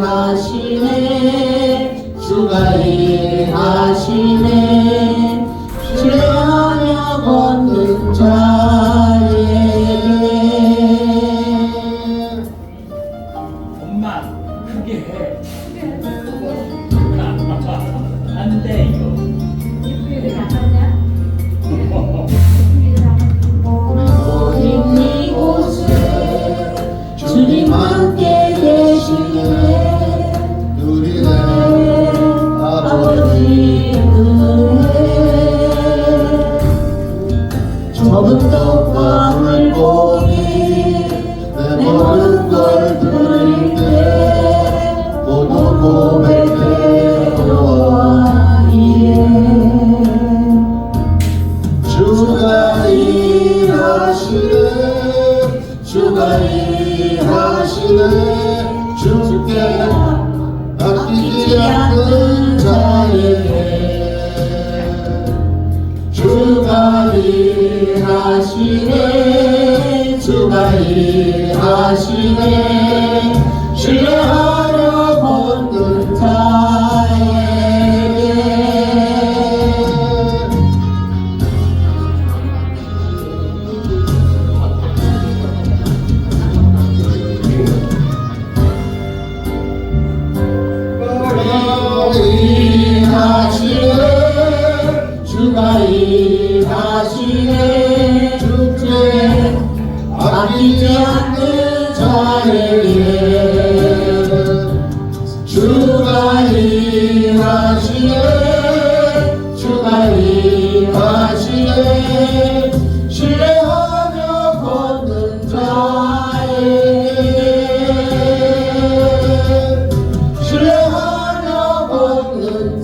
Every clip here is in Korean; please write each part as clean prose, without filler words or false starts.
일하시네 주가 일하시네 죄하며 걷는 자에게 엄마 크게 해. 안 돼요. 모든 이곳에 주님 함께 계시네 우리네 아버지 은혜 적은 떡과 물고기 내 모든 걸 드릴 때 모두 고백해 여호와이에 주가 일하시네 주가 일하시네 주께 아끼지 않는 자에게 주가 일하시네 주가 일하시네 신뢰하며 걷는 자에게 일하시네 주가 일하시네 주께 아끼지 않는 자에게 주가 일하시네 주가 일하시네 신뢰하며 걷는 자에게 신뢰하며 걷는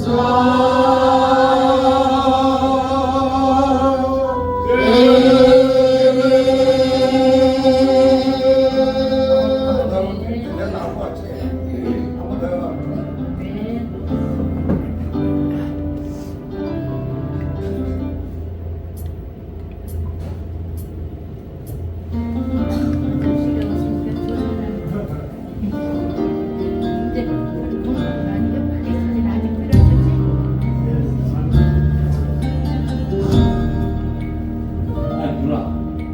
누나.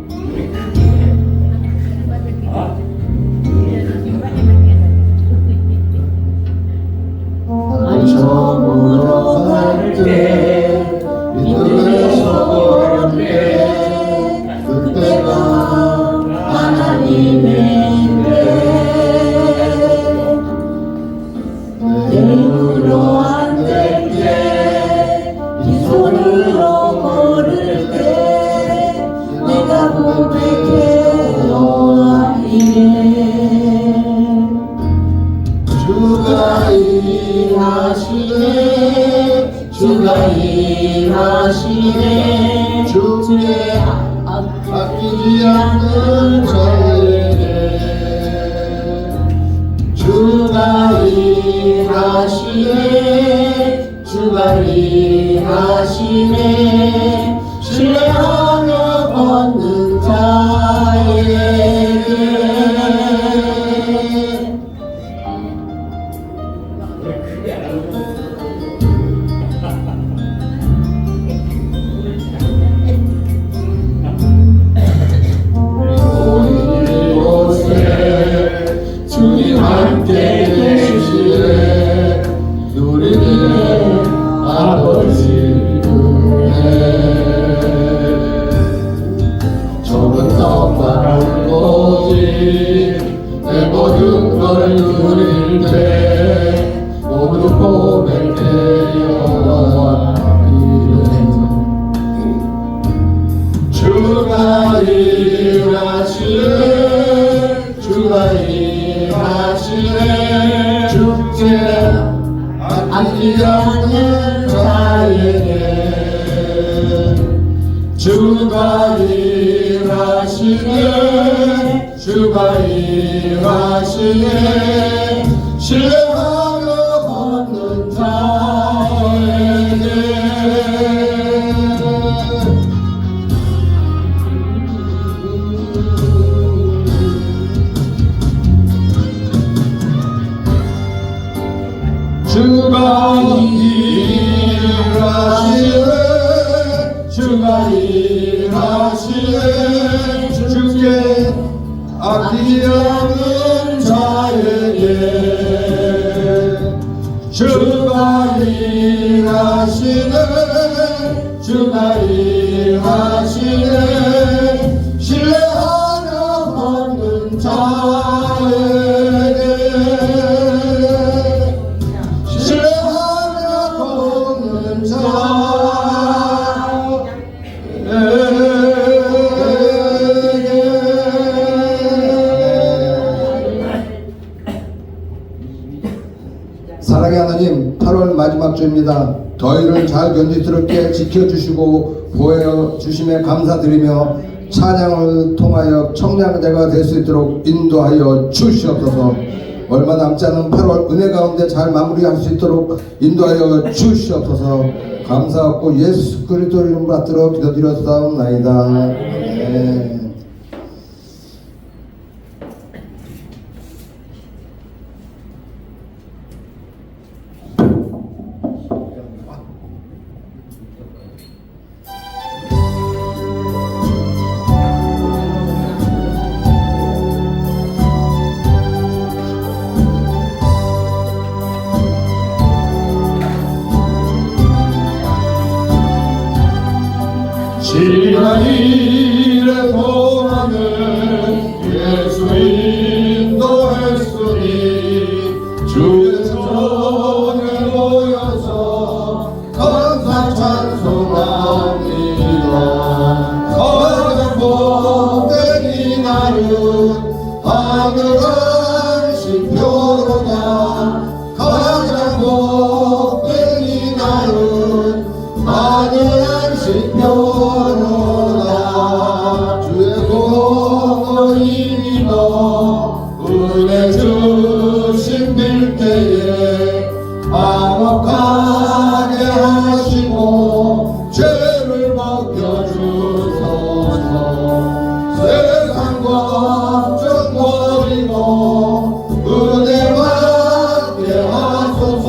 우리 크게 해. 저물어 갈때 이들에서 걸을 때 그때가 하나님의 내 힘으로 안 될 때 이 손으로 걸을 때 내가 고백해 여호와이네 주가 일하시네 주가 일하시네 주께 아끼지 않는 자에게 주가 일하시네 주가 일하시네 신뢰하며 걷는 자에게 우리 크게 안 하고. 이곳에 주님 함께 계시네 우리의 아버지 은혜 적은 떡과 물고기 내 모든 걸 드릴 때 모두 고백해 여호와이네 주가 일하시네 주가 일하시네 주께 아끼지 않는 자에게 주가 일하시네 주가 일하시네 신뢰하며 걷는 자에게 일하시네 주가 일하시네 주께 아끼지 않는 자에게 주가 일하시네 주가 일하시네 신뢰하며 받는 자에게 신뢰하며 받는 사랑의 하나님, 8월 마지막 주입니다. 더위를 잘 견디스럽게 지켜주시고 보여 주심에 감사드리며 찬양을 통하여 청량제가 될 수 있도록 인도하여 주시옵소서. 얼마 남지 않은 8월 은혜 가운데 잘 마무리할 수 있도록 인도하여 주시옵소서. 감사하고 예수 그리스도 이름 받들어 기도드렸사옵나이다. 아멘. 지난 일의 동안은 예수 인도했으니 주의 전에 모여서 감사 찬송합니다. 가장 복된 이날은 하늘 안식표로다. 가장 복된 이날은 하늘 안식표로다. 주의 공을 힘입어 은혜 주신 빌때에 화목하게 하시고 죄를 벗겨주소서. 세상 걱정 버리고 은혜 받게 하소서.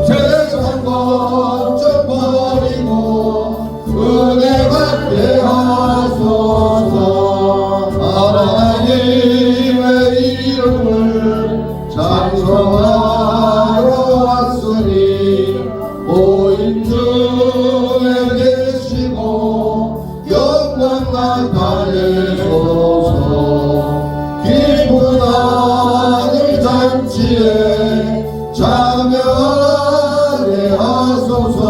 세상 걱정 버리고 은혜 받게 하소서. 하나님의 이름을 찬송하러 왔으니 오인 중에 계시고 영광 나타내소서. 기쁜 아들 잔치에 참여하게 하소서.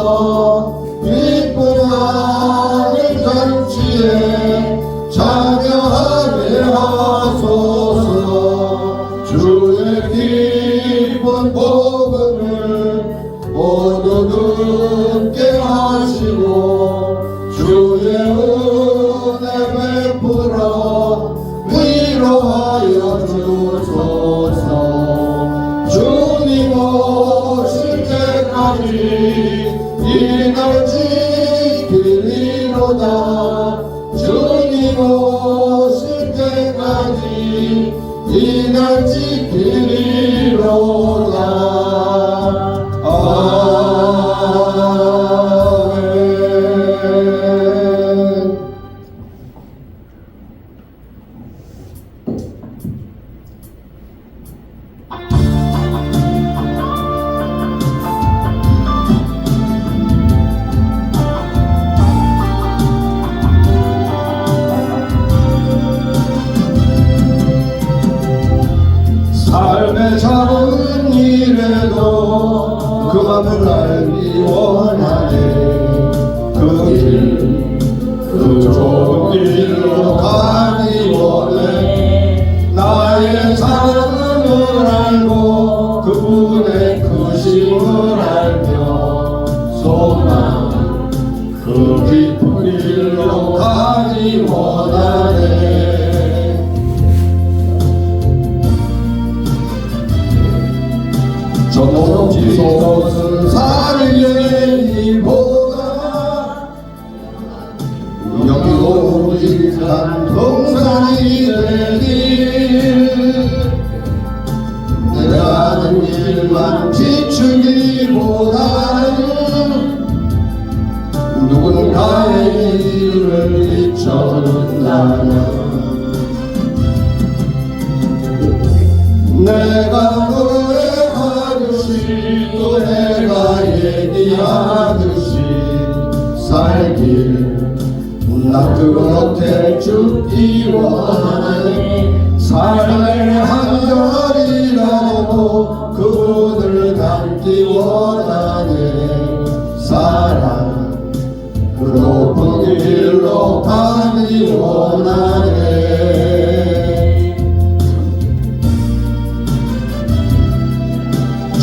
기쁜 아들 잔치에 참여하게 하소서. 주의 기쁜 복음을 모두 듣게 하시고 주의 은혜 베풀어 위로하여 주소서. 주님 오실 때까지 이날 지키리로다. 주님 오실 때까지 이날 지키리로다. 아멘. 삶의 작은 일에도 그만 내가 노래하듯이 또 내가 얘기하듯이 살길 나 그렇게 죽기 원하네 삶의 한절이라도 그분을 닮기 원하네 사랑 그 높은 길로 가기 원하네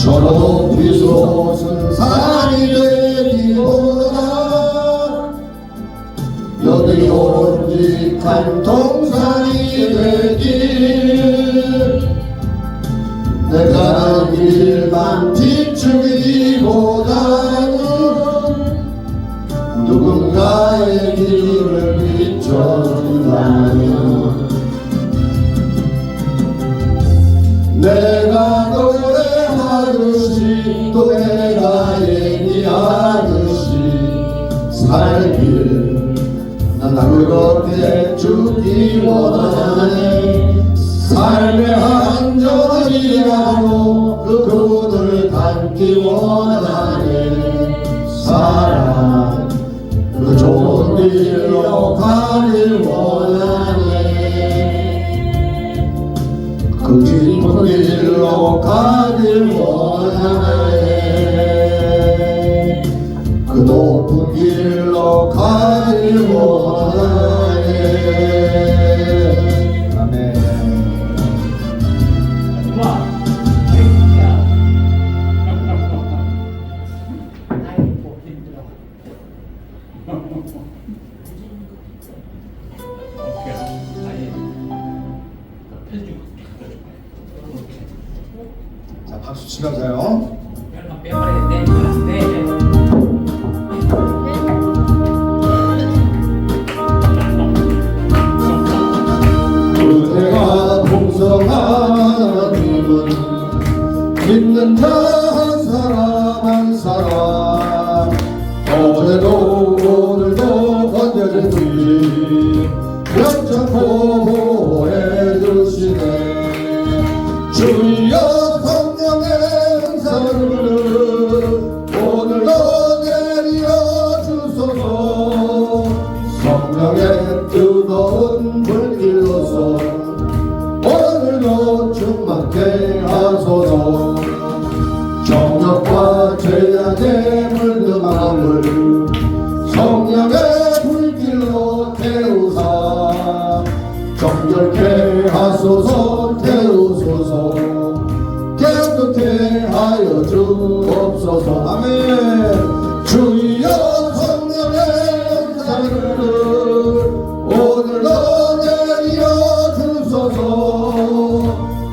저 높이 솟은 산이 되기보다 여기 오직한 동산이 되길 내가 가는 길만 비추기보다는 누군가의 길을 비춰준다면 내가 노래하듯이 또 내가 얘기하듯이 살길 난 그렇게 죽기 원하네 삶의 한절이라도 그분을 닮기 원하네 사랑 그 좋은 길로 가길 원하네 그 깊은 길로 가길 원하네 그 높은 길로 가길 원하네 아멘 누나, 아이야. 아이고 힘들어. 어떻게 아이 편지 자, 박수 치면서요. 별만 빼버려야 돼. 네. 그대가 풍성하님은 믿는 자 한 사람 한 사람 어제도 오늘도 언제든지 영창 보호해 주시네 주여 성령의 은사를 오늘도 내려 주소서 성령의 뜨거운 불길로서 오늘도 충만케 하소서 정욕과 죄악의 물든 마음을 성령의 불길로 태우사 정결케 하소서 태우소서 깨끗게 하여 주옵소서 아멘 주여 성령의 은사를 오늘도 내려 주소서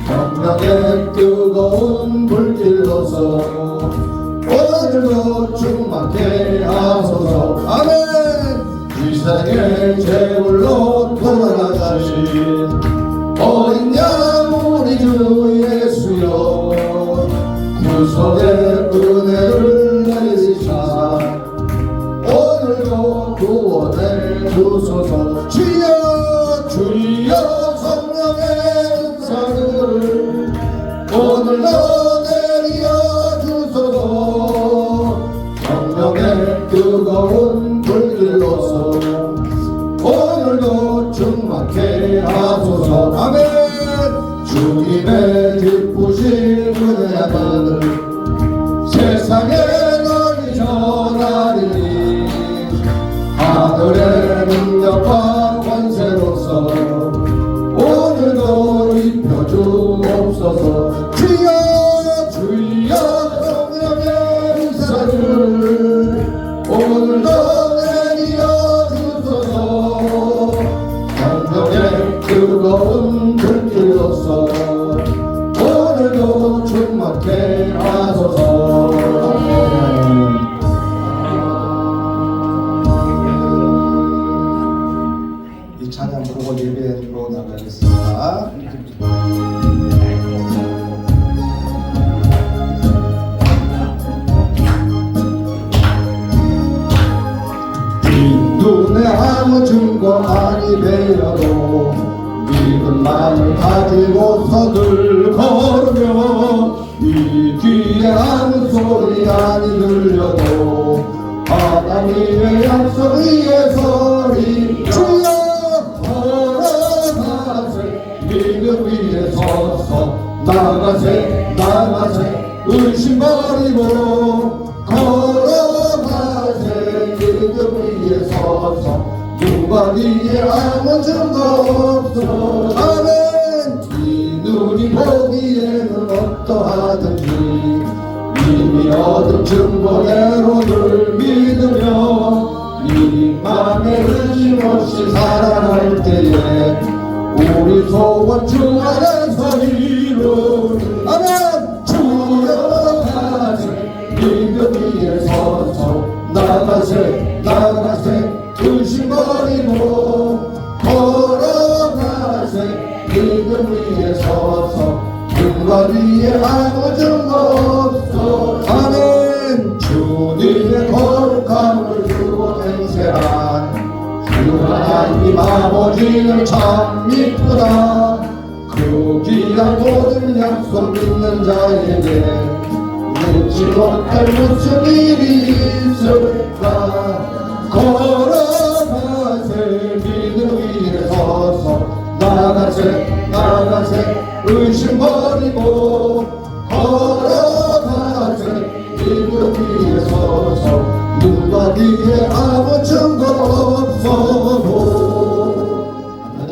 성령의 뜨거운 불길로서 오늘도 충만케 하소서 아멘 이 세상의 제물로 돌아가신 어린 양 우리 주 예수여 구속의 은혜를 내리사 오늘도 구원해 주소서 주여 주여 성령의 은사를 오늘도 내려 주소서 성령의 뜨거운 불길로서 오늘도 충만케 하소서 아멘 주님의 기쁘신 은혜를 세상에 널리 전하리니 하늘의 능력과 권세로서 오늘도 입혀주옵소서 주여 주여 성령의 은사를 오늘도 내려 주소서 성령의 뜨거운 불길로서 오늘도 충만케 하소서 이 찬양 부르고 예배로 나가겠습니다. 눈에 아무 증거 아니 베어도 가지고서 늘 걸으며 이 귀에 아무 소리 아니 들려도 하나님의 약속 위에 서리 주여 걸어가세 믿음 위에 서서 나가세 의심 버리고 걸어가세 믿음 위에 서서 누가 위에 아무 증거 없어 아멘 이 눈이 보기에는 어떠하든지 이미 얻은 증거대로 늘 믿으며 이 맘에 의심 없이 살아갈 때에 우리 소원 주 안에서 이루리 아멘 주여 가세 믿음 위에 서서 나가세 의심 버리고 걸어가세 믿음 위에 서서 눈과 위에 아무 증거 없어 아멘 주님의 거룩함을 두고 행세한 주 하나님 아버지는 참 이쁘다 그 귀한 모든 약속 믿는 자에게 묻지 못할 무슨 일이 있을까 걸어가세 믿음 위에 서서 나가세 의심 버리고 걸어가세 믿음 위에 서서 누가 위에 아무 증거 없어도 아멘.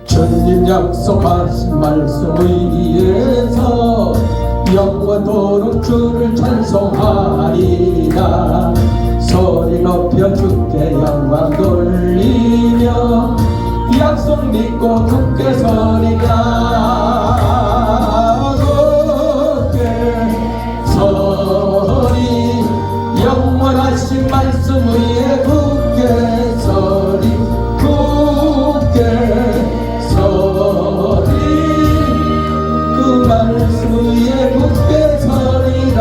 주님 약속하신 말씀 위에서 영원토록 주를 찬송하리라 소리 높여 주께 영광 돌리며 약속 믿고 굳게 서리라 굳게 서리 영원하신 말씀 위에 굳게 서리 굳게 서리 그 말씀 위에 굳게 서리라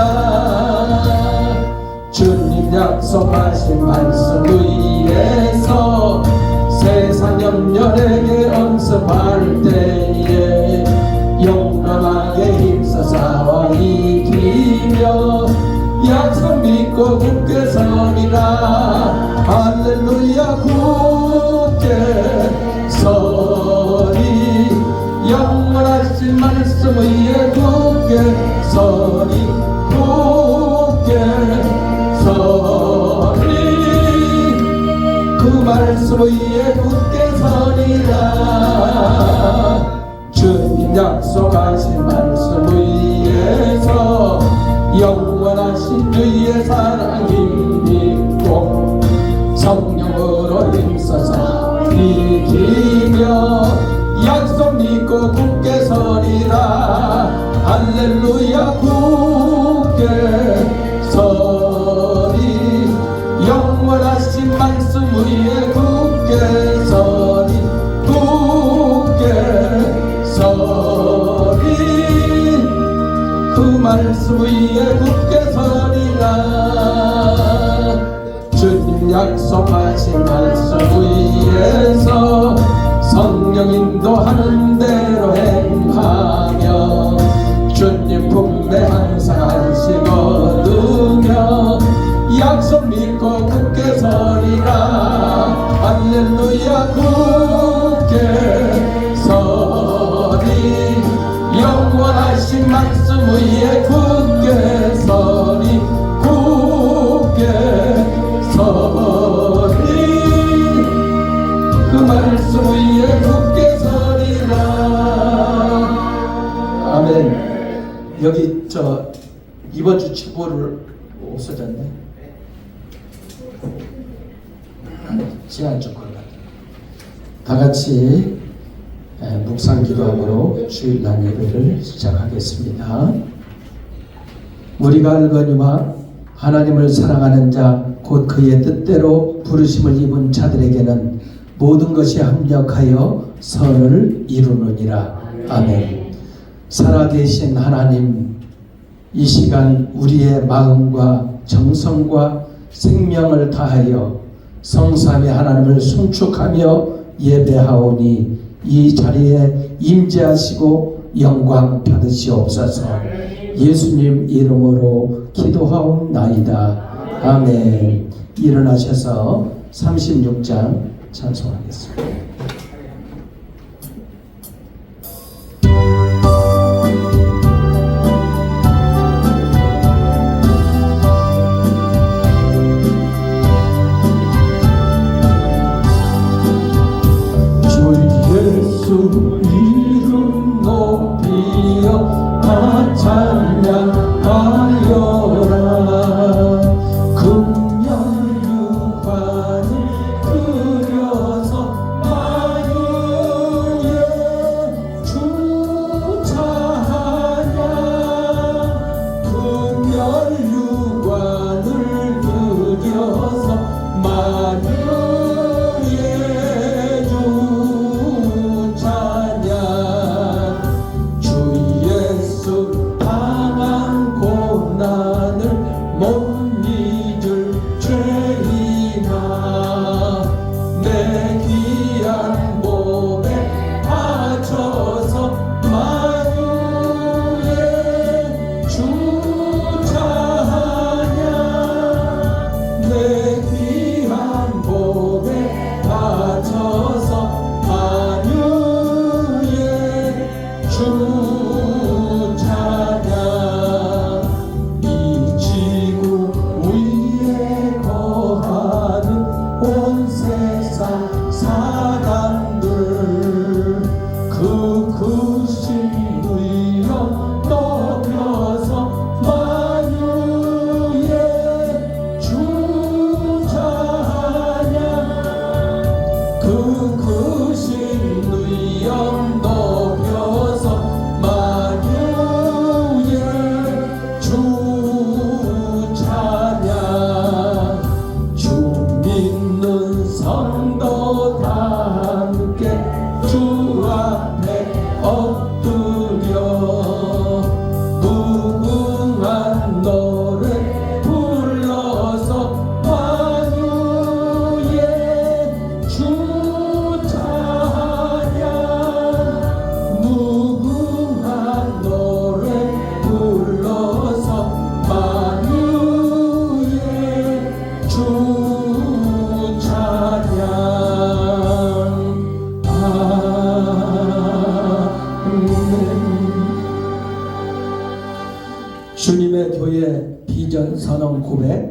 주님 약속하신 말씀 위에서 세상 염려에게 엄습할 때에 용감하게 힘써 싸워 이기며 약속 믿고 굳게 서리라 할렐루야 굳게 서리 영원하신 말씀 위에 굳게 서리 굳게 서리 그 말씀 위에 굳게 서리라 주님 약속하신 말씀 위에서 영원하신 주의 사랑 힘입고 성령으로 힘써서 이기며 약속 믿고 굳게 서리라 할렐루야 굳게 서리 영원하신 말씀 위에 굳게 서리 굳게 서리 그 말씀 위에 굳게 서리라 주님 약속하신 말씀 위에서 성령 인도하는 대로 행하며 주님 품에 항상 안식 얻으며 약속 믿고 굳게 서리라 할렐루야 굳게 서리 영원하신 말씀 위에 굳게 서리 굳게 서리 그 말씀 위에 굳게 서리라 아멘. 여기 이번 주 치보를 없어졌네. 지난주 걸 같아. 다 같이 묵상 기도함으로 주일날 예배를 시작하겠습니다. 우리가 알거니와 하나님을 사랑하는 자 곧 그의 뜻대로 부르심을 입은 자들에게는 모든 것이 합력하여 선을 이루느니라. 아멘. 살아계신 하나님, 이 시간 우리의 마음과 정성과 생명을 다하여 성삼위 하나님을 송축하며 예배하오니 이 자리에 임재하시고 영광 받으시옵소서. 예수님 이름으로 기도하옵나이다. 아멘. 일어나셔서 36장 찬송하겠습니다. 예수 이름 높이여 다 찬양하여라. 금연유관을 들여서 만유의 주 찬양. 금연유관을 들여서 만유의 주 찬양. 주 예수 당한 고난을 못 잊을 죄이나 내 귀한 몸에 바쳐서 만유의 주 찬양. 내 귀한 몸에 바쳐서 만유의 주 찬양. 이 지구 위에 거하는 온 세상 사람들 그 크신 의여 높여서 만유의 주 찬양. 그 크신 의여 높여서 만유의 주 찬양. 주 믿는 성도 다 함께 주 앞에 엎드려 무궁한 노래 불러서 만유의 주 찬양. 무궁한 노래 불러서 만유의 주 찬양. 아멘. 주님의 교회 비전 선언 고백.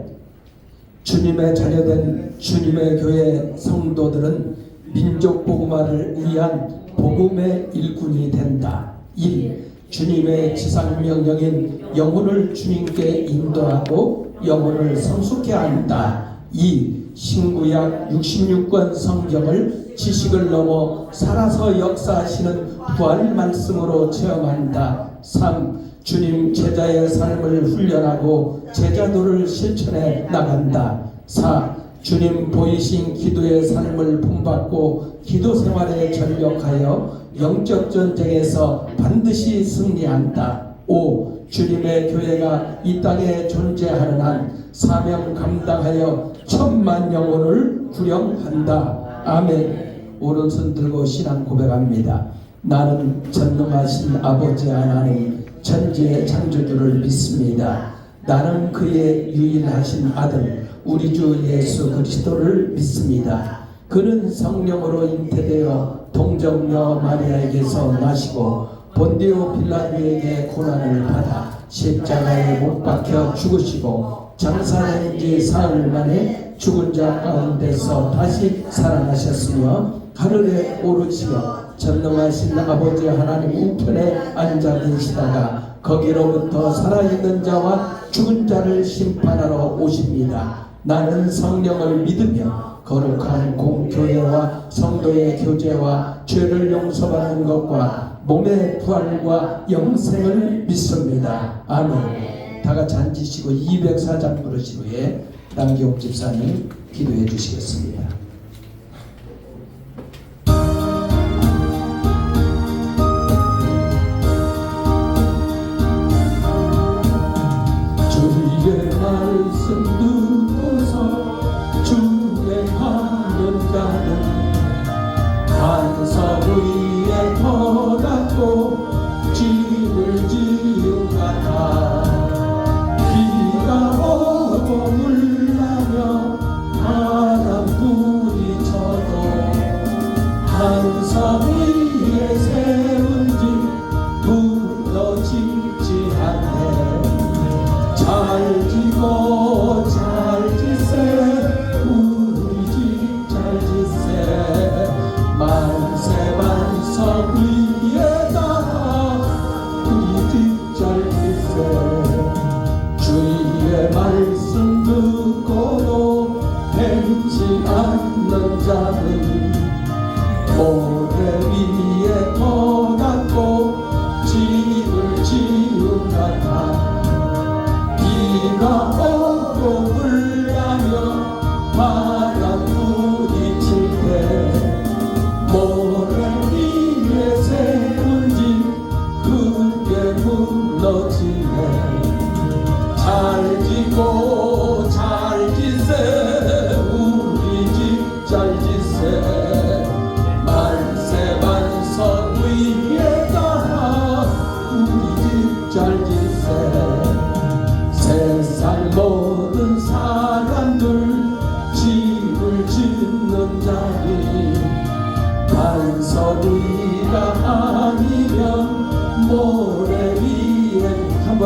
주님의 자녀된 주님의 교회 성도들은 민족 복음화를 위한 복음의 일꾼이 된다. 1. 주님의 지상명령인 영혼을 주님께 인도하고 영혼을 성숙해 한다. 2. 신구약 66권 성경을 지식을 넘어 살아서 역사하시는 부활 말씀으로 체험한다. 3. 주님 제자의 삶을 훈련하고 제자도를 실천해 나간다. 4. 주님 보이신 기도의 삶을 본받고 기도 생활에 전력하여 영적 전쟁에서 반드시 승리한다. 5. 주님의 교회가 이 땅에 존재하는 한 사명 감당하여 1000만 영혼을 구령한다. 아멘. 오른손 들고 신앙 고백합니다. 나는 전능하신 아버지 하나님 천지의 창조주를 믿습니다. 나는 그의 유일하신 아들 우리 주 예수 그리스도를 믿습니다. 그는 성령으로 잉태되어 동정녀 마리아에게서 나시고 본디오 빌라도에게 고난을 받아 십자가에 못 박혀 죽으시고 장사된 지 사흘 만에 죽은 자 가운데서 다시 살아나셨으며 하늘에 오르시어 전능하신 아버지 하나님 우편에 앉아 계시다가 거기로부터 살아있는 자와 죽은 자를 심판하러 오십니다. 나는 성령을 믿으며 거룩한 공교회와 성도의 교제와 죄를 용서받는 것과 몸의 부활과 영생을 믿습니다. 아멘. 다 같이 앉으시고 204장 부르신 후에 남기옥 집사님 기도해 주시겠습니다.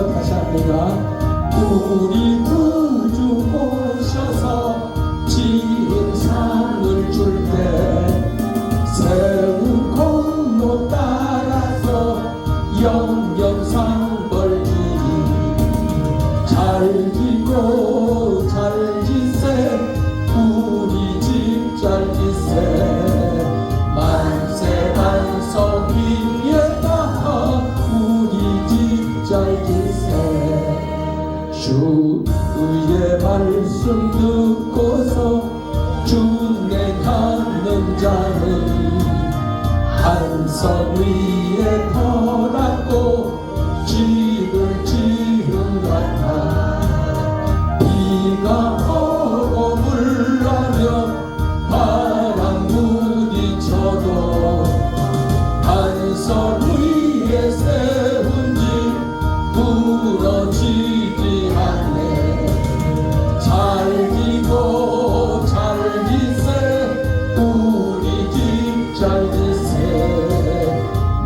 한번 다시 합니다. 우리 구주 오셔서 지은 상을 줄 때 세운 공로 따라서 영영상 벌 주니 잘 지고 잘 지세 우리 집 잘 지세 만세 반석 위에다 우리 집 잘 지세 주의 말씀 듣고서 준행하는 자는 반석 위에 터놨고 집을 지은 같아 비가 오고 물나며 바람 부딪혀도 반석 위에 세운 집 무너지지 않네 잘 지고 잘 지세 우리 집 잘 지세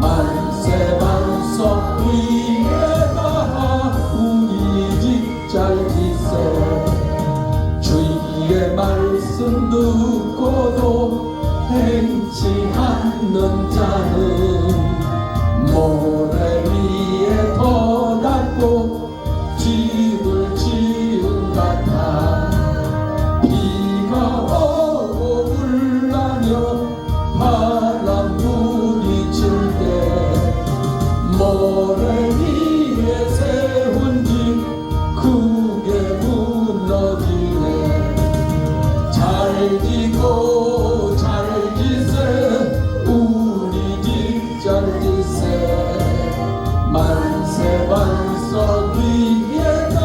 만세 반석 위에다 우리 집 잘 지세 주의 말씀 듣고도 행치 않는 자는 모래 위에 터놨고 집을 지은 같아 비가 오고 물나며 바람 부딪힐 때 모래 위에 세운 집 크게 무너지네 잘 지고 잘 지세 우리 집 잘 지세 만세 반석 위에다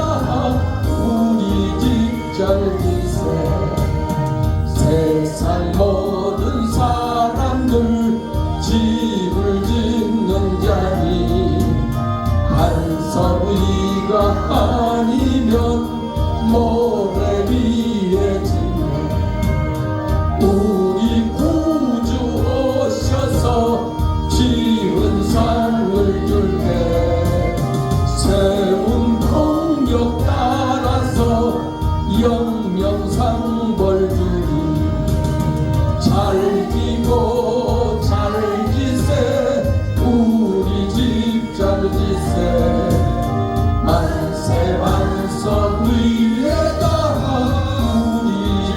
우리 집 잘 지세 세상 모든 사람들 집을 짓는 자니 반석 위가 아니면 모래 위에 짓네 우리 구주 오셔서 지은 상을 줄 때 세운 공력 따라서 영영상 벌 주니 잘 지고 잘 지세 우리 집 잘 지세 만세 반석 위에다 우리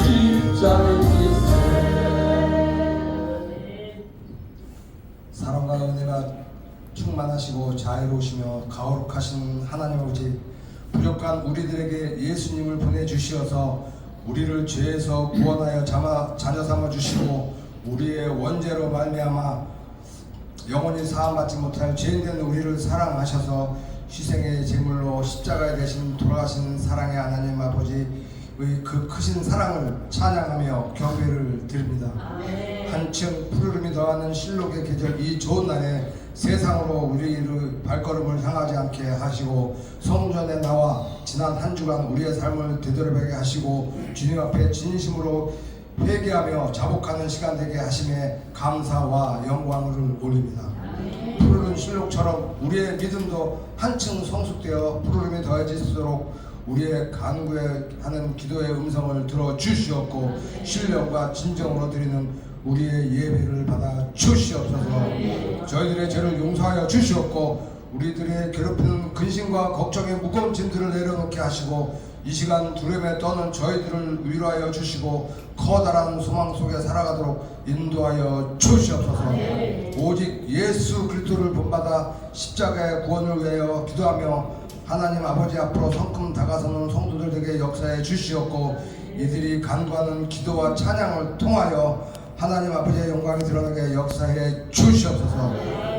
집 잘 지세 사랑과 은혜가 충만하시고 자애로우시며 가혹하신 하나님 아버지 부족한 우리들에게 예수님을 보내주시어서 우리를 죄에서 구원하여 자녀 삼아 주시고 우리의 원죄로 말미암아 영원히 사함받지 못하여 죄인된 우리를 사랑하셔서 희생의 제물로 십자가에 대신 돌아가신 사랑의 하나님 아버지의 그 크신 사랑을 찬양하며 경배를 드립니다. 한층 푸르름이 더하는 실록의 계절 이 좋은 날에 세상으로 우리의 발걸음을 향하지 않게 하시고 성전에 나와 지난 한 주간 우리의 삶을 되돌아보게 하시고 주님 앞에 진심으로 회개하며 자복하는 시간 되게 하심에 감사와 영광을 올립니다. 푸르른 실록처럼 우리의 믿음도 한층 성숙되어 푸르름이 더해질수록 우리의 간구하는 기도의 음성을 들어주시옵고 신령과 진정으로 드리는 우리의 예배를 받아 주시옵소서. 저희들의 죄를 용서하여 주시옵고 우리들의 괴롭히는 근심과 걱정의 무거운 짐들을 내려놓게 하시고 이 시간 두려움에 떠는 저희들을 위로하여 주시고 커다란 소망 속에 살아가도록 인도하여 주시옵소서. 오직 예수 그리스도를 본받아 십자가의 구원을 위하여 기도하며 하나님 아버지 앞으로 성큼 다가서는 성도들에게 역사해 주시옵고 이들이 간구하는 기도와 찬양을 통하여 하나님 아버지의 영광이 드러나게 역사해 주시옵소서.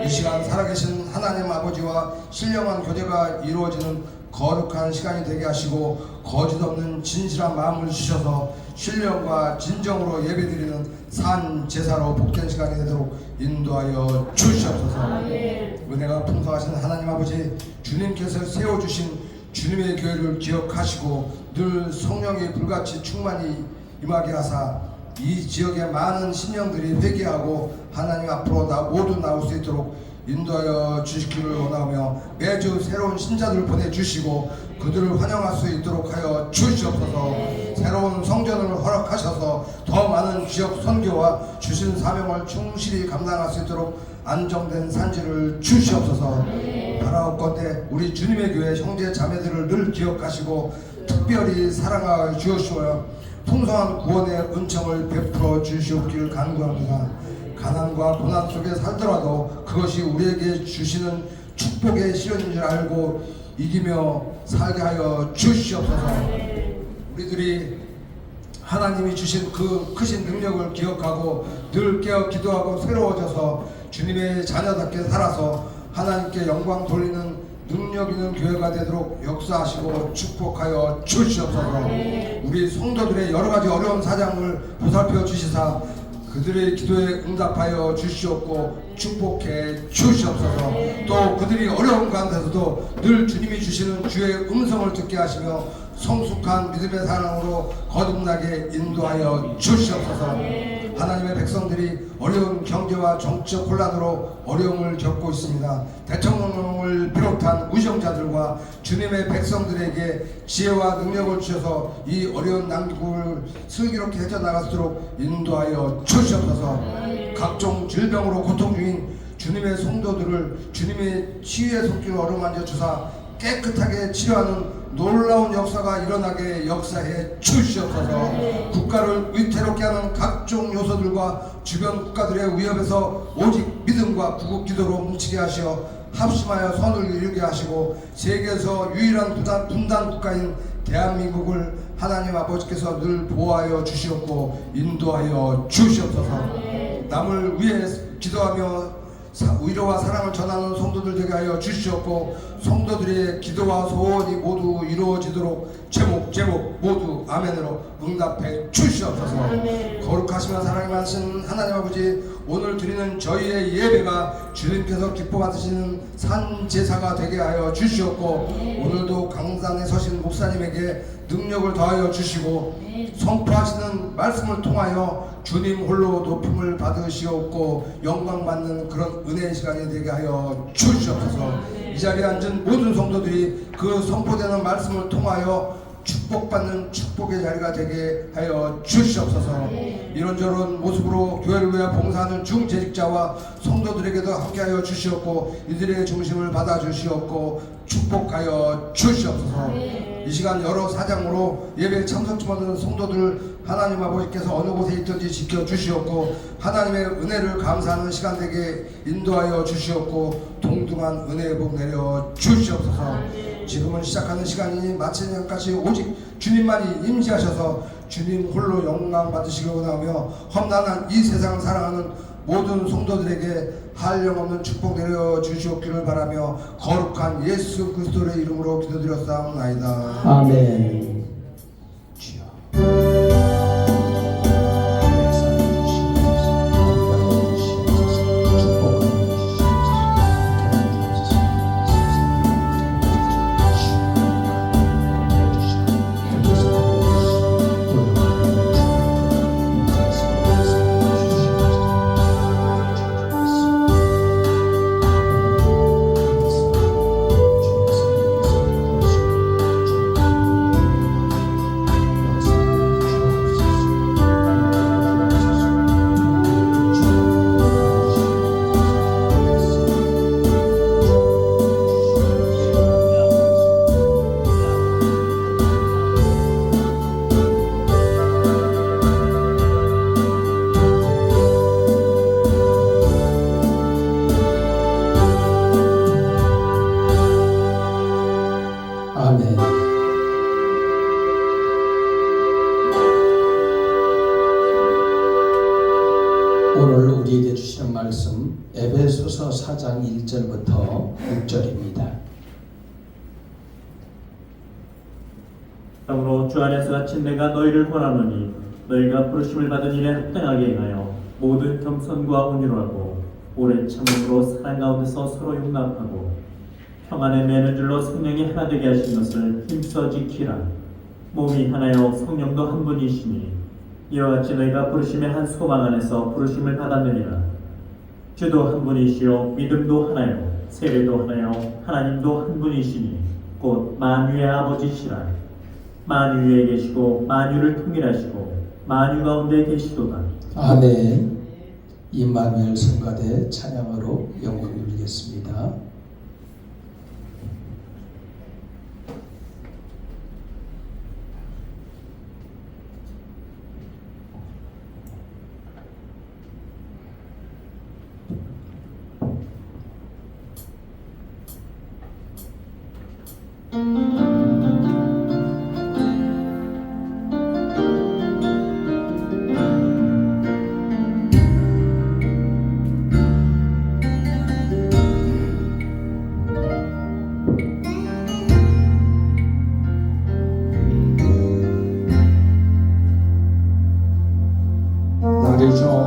이 시간 살아계신 하나님 아버지와 신령한 교제가 이루어지는 거룩한 시간이 되게 하시고 거짓 없는 진실한 마음을 주셔서 신령과 진정으로 예배드리는 산 제사로 복된 시간이 되도록 인도하여 주시옵소서. 은혜가 풍성하신 하나님 아버지 주님께서 세워주신 주님의 교회를 기억하시고 늘 성령이 불같이 충만히 임하게 하사 이 지역의 많은 심령들이 회개하고 하나님 앞으로 모두 나올 수 있도록 인도하여 주시기를 원하며 매주 새로운 신자들을 보내주시고 그들을 환영할 수 있도록 하여 주시옵소서. 새로운 성전을 허락하셔서 더 많은 지역 선교와 주신 사명을 충실히 감당할 수 있도록 안정된 산지를 주시옵소서. 바라옵건대 우리 주님의 교회 형제 자매들을 늘 기억하시고 특별히 사랑하여 주시오며 풍성한 구원의 은총을 베풀어 주시옵기를 간구합니다. 가난과 고난 속에 살더라도 그것이 우리에게 주시는 축복의 시련인 줄 알고 이기며 살게 하여 주시옵소서. 우리들이 하나님이 주신 그 크신 능력을 기억하고 늘 깨어 기도하고 새로워져서 주님의 자녀답게 살아서 하나님께 영광 돌리는 능력 있는 교회가 되도록 역사하시고 축복하여 주시옵소서. 우리 성도들의 여러 가지 어려운 사정을 보살펴 주시사 그들의 기도에 응답하여 주시옵고 축복해 주시옵소서. 또 그들이 어려운 가운데서도 늘 주님이 주시는 주의 음성을 듣게 하시며 성숙한 믿음의 사랑으로 거듭나게 인도하여 주시옵소서. 하나님의 백성들이 어려운 경제와 정치적 혼란으로 어려움을 겪고 있습니다. 대통령을 비롯한 우정자들과 주님의 백성들에게 지혜와 능력을 주셔서 이 어려운 난국을 슬기롭게 헤쳐나갈수록 인도하여 주시옵소서. 각종 질병으로 고통 중인 주님의 성도들을 주님의 치유의 손길로 어루만져 주사 깨끗하게 치료하는 놀라운 역사가 일어나게 역사해 주시옵소서. 국가를 위태롭게 하는 각종 요소들과 주변 국가들의 위협에서 오직 믿음과 구국 기도로 뭉치게 하시어 합심하여 선을 이루게 하시고 세계에서 유일한 분단 국가인 대한민국을 하나님 아버지께서 늘 보호하여 주시옵고 인도하여 주시옵소서. 남을 위해 기도하며 위로와 사랑을 전하는 성도들 되게 하여 주시옵고 성도들의 기도와 소원이 모두 이루어지도록 제목 모두 아멘으로 응답해 주시옵소서. 거룩하시며 사랑이 많으신 하나님 아버지, 오늘 드리는 저희의 예배가 주님께서 기뻐 받으시는 산 제사가 되게 하여 주시옵고 오늘도 강단에 서신 목사님에게 능력을 더하여 주시고 선포하시는 말씀을 통하여 주님 홀로 높임을 받으시옵고 영광 받는 그런 은혜의 시간이 되게 하여 주시옵소서. 이 자리에 앉은 모든 성도들이 그 선포되는 말씀을 통하여 축복받는 축복의 자리가 되게 하여 주시옵소서. 이런저런 모습으로 교회를 위해 봉사하는 중재직자와 성도들에게도 함께하여 주시옵고 이들의 중심을 받아 주시옵고 축복하여 주시옵소서. 이 시간 여러 사장으로 예배에 참석지 못하는 성도들 하나님 아버지께서 어느 곳에 있든지 지켜주시옵고 하나님의 은혜를 감사하는 시간 되게 인도하여 주시옵고 동등한 은혜의 복 내려 주시옵소서. 지금은 시작하는 시간이니 마치는 시간까지 오직 주님만이 임재하셔서 주님 홀로 영광 받으시길 원하며 험난한 이 세상을 사랑하는 모든 성도들에게 한량없는 축복 내려 주시옵기를 바라며 거룩한 예수 그리스도의 이름으로 기도드렸사옵나이다. 아멘. 아멘. 오늘 우리에게 주시는 말씀 에베소서 4장 1절부터 6절입니다. 그러므로 주 안에서 갇힌 내가 너희를 권하노니 너희가 부르심을 받은 일에 합당하게 행하여 모든 겸손과 온유로 하고 오래 참음으로 사랑 가운데서 서로 용납하고 평안에 매는 줄로 성령이 하나 되게 하신 것을 힘써 지키라. 몸이 하나요 성령도 한 분이시니 이와 같이 너희가 부르심의 한 소망 안에서 부르심을 받았느니라. 주도 한 분이시요 믿음도 하나요 세례도 하나요 하나님도 한 분이시니 곧 만유의 아버지시라. 만유에 계시고 만유를 통일하시고 만유 가운데 계시도다. 아멘. 임마누엘 성가대 찬양으로 영광 돌리겠습니다. 우리 주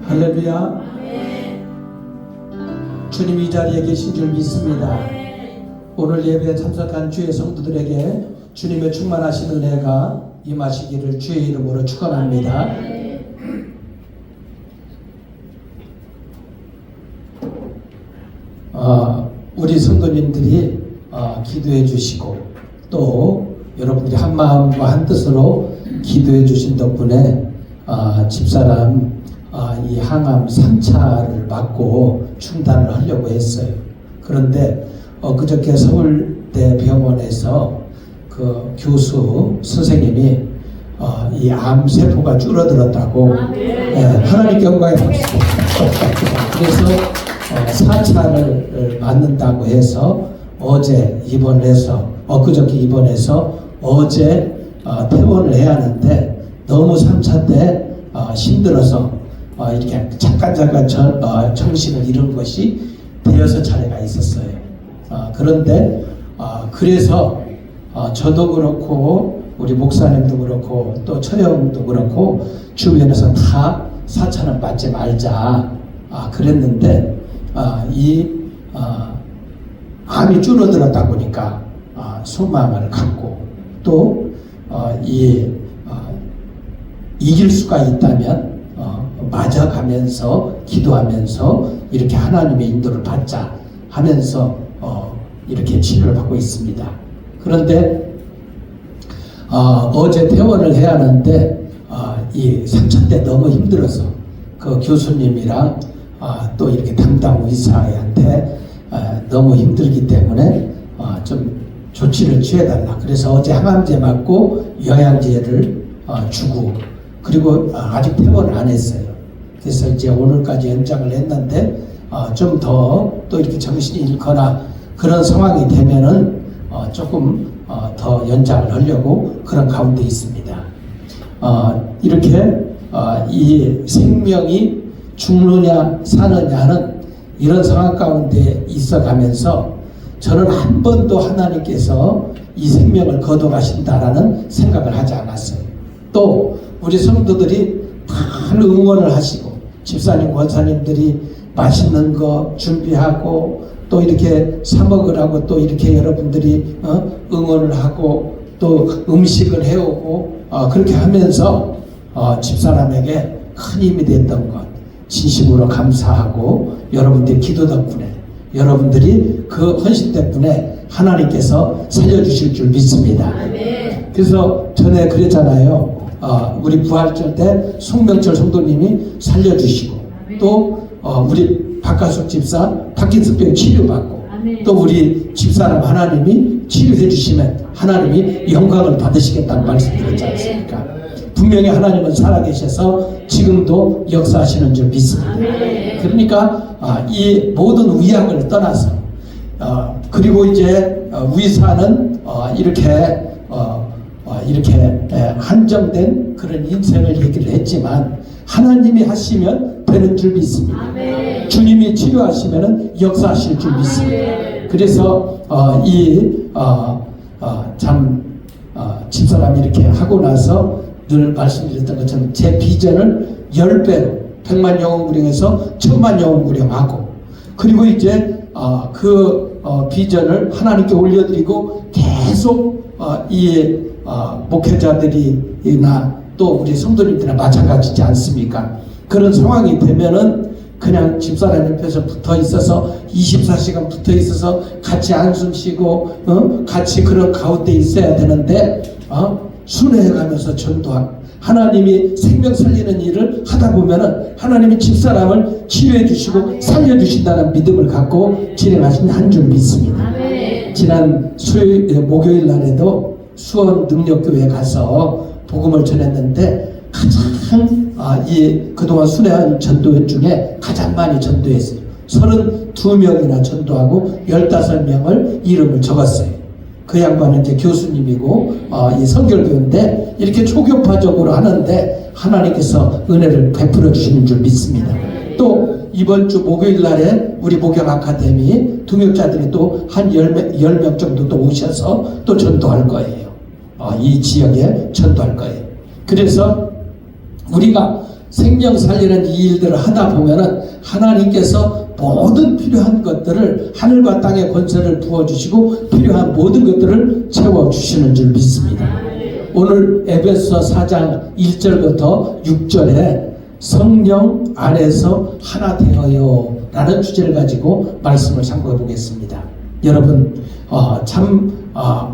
할렐루야. 주님 이 자리에 계신 줄 믿습니다. 오늘 예배에 참석한 주의 성도들에게 주님의 충만하신 은혜가 임하시기를 주의 이름으로 축원합니다. 우리 성도님들이 기도해 주시고 또 여러분들이 한 마음과 한 뜻으로 기도해 주신 덕분에 집사람 이 항암 3차를 맞고 중단을 하려고 했어요. 그런데 그저께 서울대 병원에서 그 교수 선생님이 이 암세포가 줄어들었다고 하나님께 영광의 박수. 그래서 4차를 맞는다고 해서 어제 입원해서 엊그저께 입원해서 어제 퇴원을 해야 하는데 너무 3차 때 힘들어서 이렇게 잠깐 정신을 잃은 것이 대여섯 차례가 있었어요. 그런데 그래서 저도 그렇고 우리 목사님도 그렇고 또 처형도 그렇고 주변에서 다 사찰은 받지 말자 그랬는데 암이 줄어들었다 보니까 소망을 갖고 또 이길 수가 있다면 맞아가면서 기도하면서 이렇게 하나님의 인도를 받자 하면서 이렇게 치료를 받고 있습니다. 그런데 어제 퇴원을 해야 하는데 이 3차 때 너무 힘들어서 그 교수님이랑 또 이렇게 담당 의사한테 너무 힘들기 때문에 좀 조치를 취해달라. 그래서 어제 항암제 맞고 영양제를 주고 그리고 아직 퇴원을 안 했어요. 그래서 이제 오늘까지 연장을 했는데 좀 더 또 이렇게 정신이 잃거나 그런 상황이 되면은 조금 더 연장을 하려고 그런 가운데 있습니다. 이렇게 이 생명이 죽느냐 사느냐는 이런 상황 가운데 있어가면서 저는 한 번도 하나님께서 이 생명을 거둬가신다라는 생각을 하지 않았어요. 또 우리 성도들이 다 응원을 하시고 집사님 권사님들이 맛있는 거 준비하고 또 이렇게 사 먹으라고 또 이렇게 여러분들이 응원을 하고 또 음식을 해오고 그렇게 하면서 집사람에게 큰 힘이 됐던 것 진심으로 감사하고 여러분들의 기도 덕분에 여러분들이 그 헌신 덕분에 하나님께서 살려주실 줄 믿습니다. 그래서 전에 그랬잖아요. 우리 부활절 때 송명철 성도님이 살려주시고 또 우리 박가숙 집사 파킨슨병 치료받고 또 우리 집사람 하나님이 치료해 주시면 하나님이 영광을 받으시겠다는 말씀드렸지 않습니까? 분명히 하나님은 살아계셔서 지금도 역사하시는 줄 믿습니다. 그러니까 이 모든 의학을 떠나서 그리고 이제 의사는 이렇게 한정된 그런 인생을 얘기를 했지만 하나님이 하시면 되는 줄 믿습니다. 주님이 치료하시면 역사하실 줄 믿습니다. 그래서 집사람이 이렇게 하고 나서 늘 말씀드렸던 것처럼 제 비전을 10배로 100만 영혼구령에서 1000만 영혼구령하고 그리고 이제 그 비전을 하나님께 올려드리고 계속 목회자들이나 또 우리 성도님들이나 마찬가지지 않습니까? 그런 상황이 되면은 그냥 집사람 옆에서 붙어 있어서 24시간 붙어 있어서 같이 한숨 쉬고 같이 그런 가운데 있어야 되는데 순회해가면서 전도하고 하나님이 생명 살리는 일을 하다 보면은 하나님이 집사람을 치유해 주시고 살려 주신다는 믿음을 갖고 진행하신 한 줄 믿습니다. 지난 목요일 날에도 수원 능력교회에 가서 복음을 전했는데 가장 그동안 순회한 전도 중에 가장 많이 전도했어요. 32명이나 전도하고 15명을 이름을 적었어요. 그 양반은 이제 교수님이고 이 선결교인데 이렇게 초교파적으로 하는데 하나님께서 은혜를 베풀어 주시는 줄 믿습니다. 또 이번 주 목요일 날에 우리 목양 아카데미 동역자들이 또 한 10명 정도 또 오셔서 또 전도할 거예요. 이 지역에 전도할 거예요. 그래서 우리가 생명 살리는 이 일들을 하다 보면은 하나님께서 모든 필요한 것들을 하늘과 땅의 권세를 부어주시고 필요한 모든 것들을 채워주시는 줄 믿습니다. 오늘 에베소 4장 1절부터 6절에 성령 안에서 하나 되어요 라는 주제를 가지고 말씀을 참고해 보겠습니다. 여러분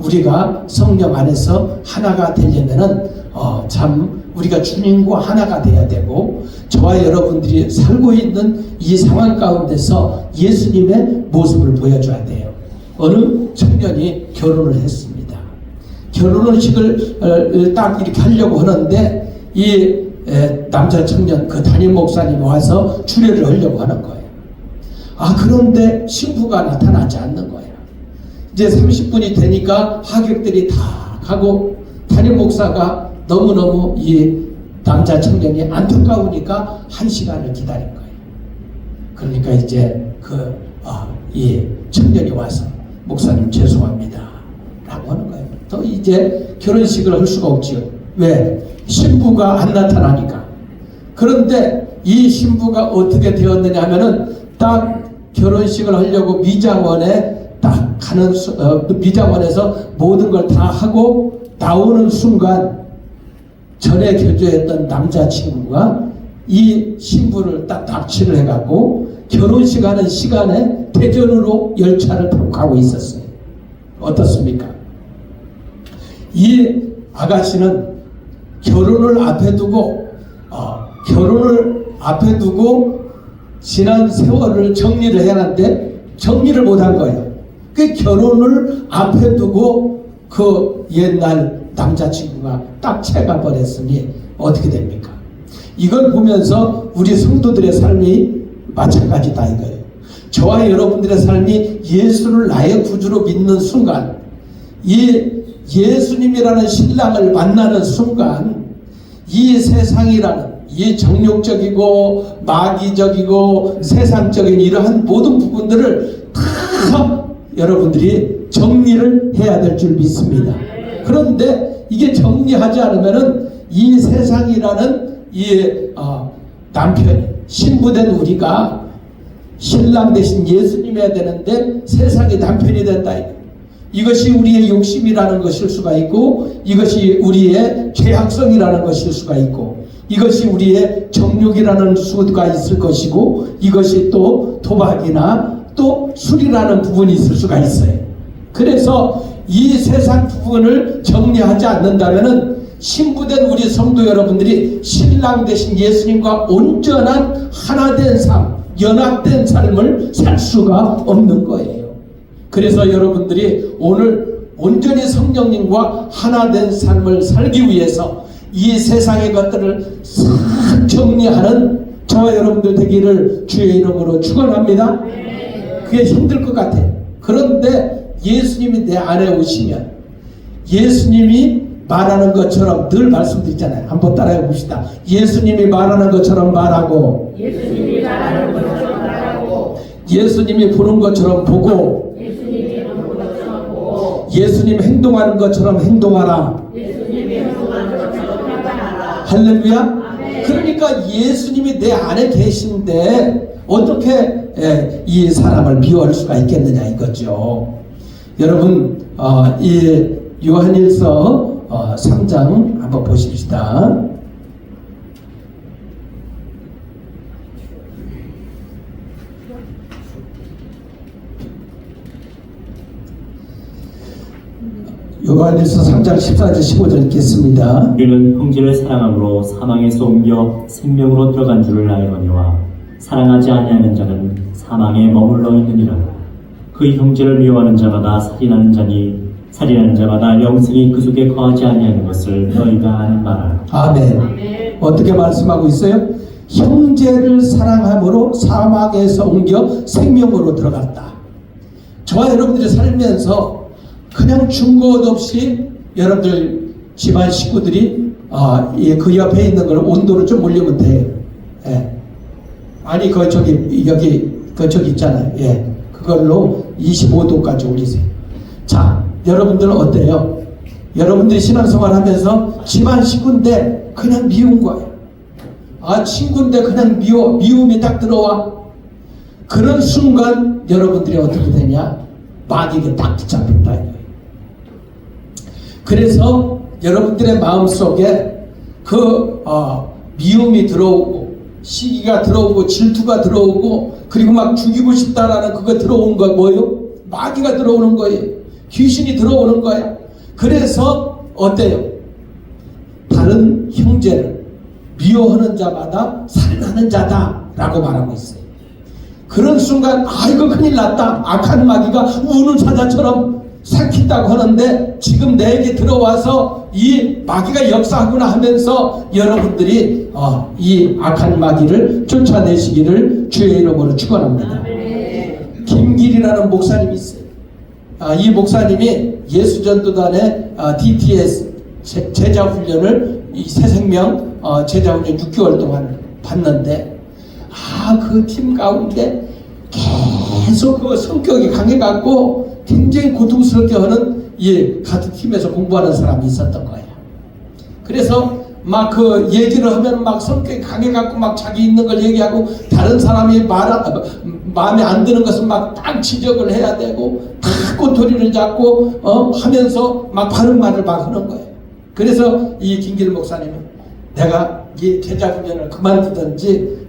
우리가 성령 안에서 하나가 되려면은 우리가 주님과 하나가 돼야 되고 저와 여러분들이 살고 있는 이 상황 가운데서 예수님의 모습을 보여줘야 돼요. 어느 청년이 결혼을 했습니다. 결혼식을 딱 이렇게 하려고 하는데 이 남자 청년 그 담임 목사님이 와서 주례를 하려고 하는 거예요. 그런데 신부가 나타나지 않는 거예요. 이제 30분이 되니까 하객들이 다 가고 담임 목사가 너무너무 남자 청년이 안타까우니까 1시간을 기다린 거예요. 그러니까 이제 이 청년이 와서 목사님 죄송합니다 라고 하는 거예요. 또 이제 결혼식을 할 수가 없지요. 왜? 신부가 안 나타나니까. 그런데 이 신부가 어떻게 되었느냐 하면은 딱 결혼식을 하려고 미장원에 딱 가는 미장원에서 모든 걸 다 하고 나오는 순간 전에 교제했던 남자친구가 이 신부를 딱 납치를 해갖고 결혼식 하는 시간에 대전으로 열차를 타고 가고 있었어요. 어떻습니까? 이 아가씨는 결혼을 앞에 두고 지난 세월을 정리를 해야 하는데 정리를 못한 거예요. 그 결혼을 앞에 두고 그 옛날 남자친구가 딱 채가 버렸으니 어떻게 됩니까? 이걸 보면서 우리 성도들의 삶이 마찬가지다 이거예요. 저와 여러분들의 삶이 예수를 나의 구주로 믿는 순간, 이 예수님이라는 신랑을 만나는 순간, 이 세상이라는 이 정욕적이고 마귀적이고 세상적인 이러한 모든 부분들을 다 여러분들이 정리를 해야 될 줄 믿습니다. 그런데 이게 정리하지 않으면은 이 세상이라는 이 남편이 신부된 우리가 신랑 대신 예수님이어야 되는데 세상이 남편이 된다. 이것이 우리의 욕심이라는 것일 수가 있고, 이것이 우리의 죄악성이라는 것일 수가 있고, 이것이 우리의 정욕이라는 수가 있을 것이고, 이것이 또 도박이나 또 술이라는 부분이 있을 수가 있어요. 그래서 이 세상 부분을 정리하지 않는다면은 신부된 우리 성도 여러분들이 신랑 대신 예수님과 온전한 하나된 삶, 연합된 삶을 살 수가 없는 거예요. 그래서 여러분들이 오늘 온전히 성령님과 하나된 삶을 살기 위해서 이 세상의 것들을 싹 정리하는 저와 여러분들 되기를 주의 이름으로 축원합니다. 그게 힘들 것 같아요. 그런데 예수님이 내 안에 오시면 예수님이 말하는 것처럼 늘 말씀드리잖아요. 한번 따라해 봅시다. 예수님이 말하는 것처럼 말하고, 예수님이 말하는 것처럼 말하고, 예수님이 보는 것처럼 보고, 예수님이 보는 것처럼 보고, 예수님 행동하는 것처럼 행동하라. 예수님이 행동하는 것처럼 행동하라. 할렐루야. 아멘. 그러니까 예수님이 내 안에 계신데 어떻게 이 사람을 미워할 수가 있겠느냐 이거죠. 여러분 이 요한일서 3장 한번 보십시다. 요한일서 3장 14절 15절 읽겠습니다. 우리는 형제를 사랑함으로 사망에서 옮겨 생명으로 들어간 줄을 알거니와 사랑하지 아니하는 자는 사망에 머물러 있느니라. 그 형제를 미워하는 자마다 살인하는 자니 살인하는 자마다 영생이 그 속에 거하지 아니하는 것을 너희가 아는 바라. 아멘. 아멘. 어떻게 말씀하고 있어요? 형제를 사랑함으로 사망에서 옮겨 생명으로 들어갔다. 저와 여러분들이 살면서 그냥 중고 없이 여러분들 집안 식구들이 그 옆에 있는 걸 온도를 좀 올리면 돼요. 예. 아니 저기 있잖아요. 예. 그걸로 25도까지 올리세요. 자, 여러분들은 어때요? 여러분들이 신앙생활 하면서 집안 식구인데 그냥 미운 거예요. 친구인데 그냥 미움이 딱 들어와. 그런 순간 여러분들이 어떻게 되냐? 마귀에게 딱 붙잡힌다. 그래서 여러분들의 마음속에 그 미움이 들어오고 시기가 들어오고 질투가 들어오고 그리고 막 죽이고 싶다라는 그거 들어온 거 뭐예요? 마귀가 들어오는 거예요. 귀신이 들어오는 거야. 그래서 어때요? 다른 형제를 미워하는 자마다 살인하는 자다라고 말하고 있어요. 그런 순간 이거 큰일 났다. 악한 마귀가 우는 사자처럼 삼킨다고 하는데 지금 내게 들어와서 이 마귀가 역사하구나 하면서 여러분들이 이 악한 마귀를 쫓아내시기를 주의 이름으로 축원합니다. 김길이라는 목사님이 있어요. 이 목사님이 예수전도단의 DTS 제자훈련을 이 새생명 제자훈련 6개월 동안 봤는데 그 팀 가운데 계속 그 성격이 강해갖고 굉장히 고통스럽게 하는 같은 팀에서 공부하는 사람이 있었던 거예요. 그래서 막 그 얘기를 하면 막 성격이 강해갖고 막 자기 있는 걸 얘기하고 다른 사람이 마음에 안 드는 것은 막 딱 지적을 해야 되고 다 꼬투리를 잡고 하면서 막 바른 말을 막 하는 거예요. 그래서 이 김길 목사님은 내가 이 제자훈련을 그만두든지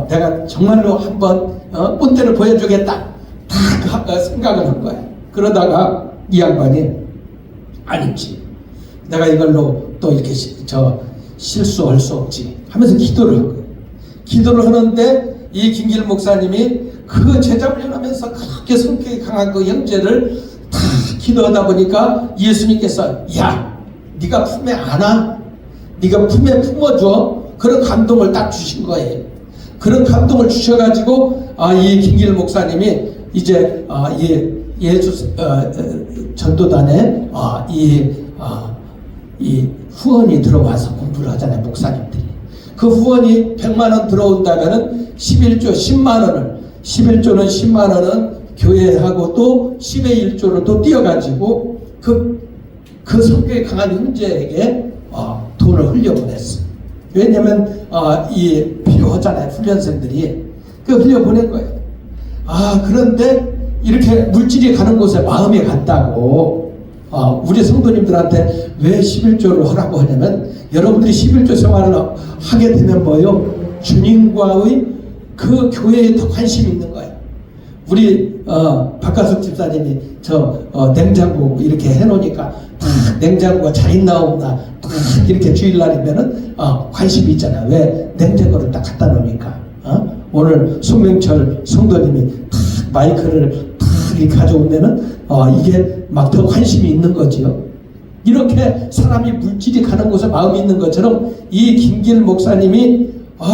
내가 정말로 한번 본때를 보여주겠다 딱 생각을 한 거예요. 그러다가 이 양반이 아니지 내가 이걸로 또 이렇게 실수할 수 없지 하면서 기도를 한 거예요. 기도를 하는데 이 김길 목사님이 그 제자훈련하면서 그렇게 성격이 강한 그 형제를 다 기도하다 보니까 예수님께서 야 네가 품에 안아? 네가 품에 품어줘? 그런 감동을 딱 주신 거예요. 그런 감동을 주셔가지고 이 김길 목사님이 이제 예수 전도단에 이 후원이 들어와서 공부를 하잖아요. 목사님들이. 그 후원이 100만 원 들어온다면은 11조 10만 원을 11조는 10만 원은 교회하고 또 10의 1조를 또 띄어가지고 그 성격이 강한 형제에게 돈을 흘려보냈어요. 왜냐면 필요하잖아요. 훈련생들이. 그 흘려보낸 거예요. 그런데 이렇게 물질이 가는 곳에 마음이 갔다고 우리 성도님들한테 왜 11조를 하라고 하냐면 여러분들이 11조 생활을 하게 되면 뭐요? 주님과의 그 교회에 더 관심이 있는 거예요. 우리 박가숙 집사님이 냉장고 이렇게 해놓으니까 딱 냉장고가 잘 있나 없나 딱 이렇게 주일날이면은 관심이 있잖아요. 왜? 냉장고를 딱 갖다 놓으니까. 오늘 송명철 성도님이 딱 마이크를 딱 이렇게 가져오면은 이게 막 더 관심이 있는 거지요. 이렇게 사람이 물질이 가는 곳에 마음이 있는 것처럼 이 김길 목사님이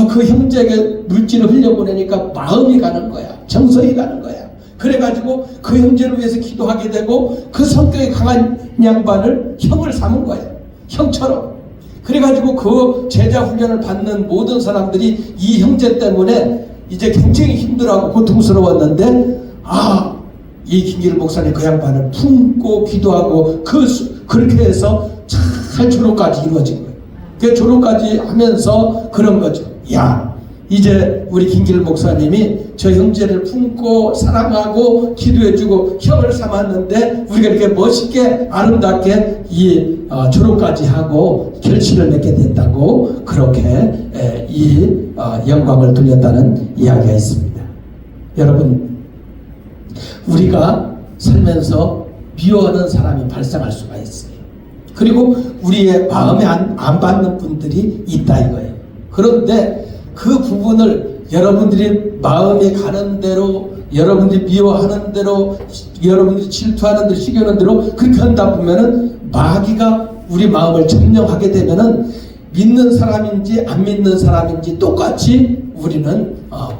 그 형제에게 물질을 흘려보내니까 마음이 가는 거야. 정성이 가는 거야. 그래가지고 그 형제를 위해서 기도하게 되고 그 성격이 강한 양반을 형을 삼은 거예요. 형처럼. 그래가지고 그 제자 훈련을 받는 모든 사람들이 이 형제 때문에 이제 굉장히 힘들어하고 고통스러웠는데 이 김길 목사님 그 양반을 품고 기도하고 그렇게 해서 잘 졸업까지 이루어진 거예요. 그 졸업까지 하면서 그런 거죠. 야, 이제 우리 김길 목사님이 저 형제를 품고 사랑하고 기도해주고 형을 삼았는데 우리가 이렇게 멋있게 아름답게 졸업까지 하고 결실을 맺게 됐다고 그렇게 영광을 돌렸다는 이야기가 있습니다. 여러분, 우리가 살면서 미워하는 사람이 발생할 수가 있어요. 그리고 우리의 마음에 안 받는 분들이 있다 이거예요. 그런데 그 부분을 여러분들이 마음에 가는 대로, 여러분들이 미워하는 대로, 여러분들이 질투하는 대로, 시기하는 대로 그렇게 한다 보면은 마귀가 우리 마음을 점령하게 되면은 믿는 사람인지 안 믿는 사람인지 똑같이 우리는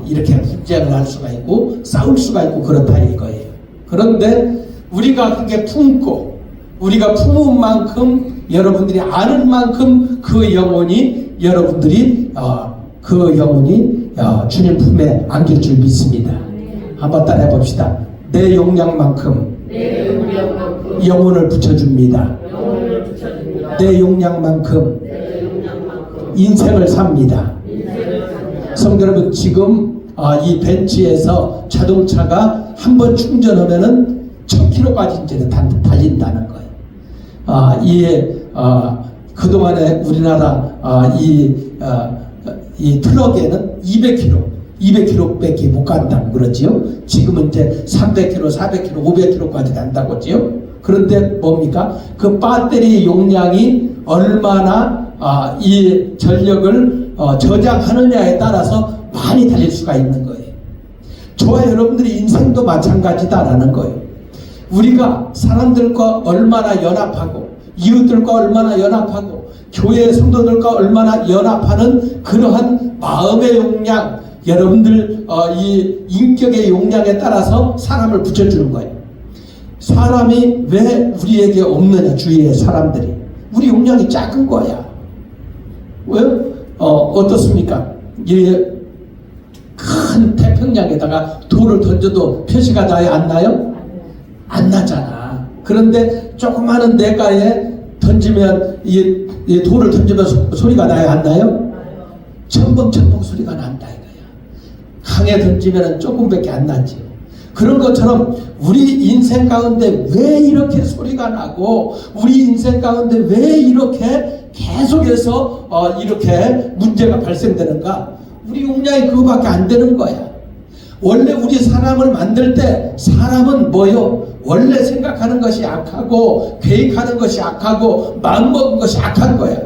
이렇게 분쟁을 할 수가 있고 싸울 수가 있고 그렇다 이거예요. 그런데 우리가 그게 품고 우리가 품은 만큼 여러분들이 아는 만큼 그 영혼이 여러분들이 주님 품에 안길 줄 믿습니다. 한번 따라해 봅시다. 내 용량만큼 영혼을 붙여줍니다. 내 용량만큼 인생을 삽니다. 성도 여러분, 지금 이 벤츠에서 자동차가 한번 충전하면은 1000km까지 이제 달린다는 거예요. 그동안에 우리나라 이 트럭에는 200km밖에 못 간다고 그러지요. 지금은 이제 300km, 400km, 500km까지 간다고지요. 그런데 뭡니까? 그 배터리 용량이 얼마나 이 전력을 저장하느냐에 따라서 많이 달릴 수가 있는 거예요. 저와 여러분들의 인생도 마찬가지다라는 거예요. 우리가 사람들과 얼마나 연합하고 이웃들과 얼마나 연합하고 교회 성도들과 얼마나 연합하는 그러한 마음의 용량, 여러분들 이 인격의 용량에 따라서 사람을 붙여주는 거예요. 사람이 왜 우리에게 없느냐, 주위의 사람들이. 우리 용량이 작은 거야. 어떻습니까? 큰 태평양에다가 돌을 던져도 표시가 나요? 안 나요? 안 나잖아. 그런데 조그마한 내가에 던지면 이 돌을 던지면 소리가 나요? 안 나요? 첨벙첨벙 소리가 난다 이거야. 강에 던지면 조금밖에 안 나지. 그런 것처럼 우리 인생 가운데 왜 이렇게 소리가 나고 우리 인생 가운데 왜 이렇게 계속해서 이렇게 문제가 발생되는가? 우리 용량이 그거밖에 안 되는 거야. 원래 우리 사람을 만들 때 사람은 뭐요? 원래 생각하는 것이 악하고 계획하는 것이 악하고 마음먹은 것이 악한 거야.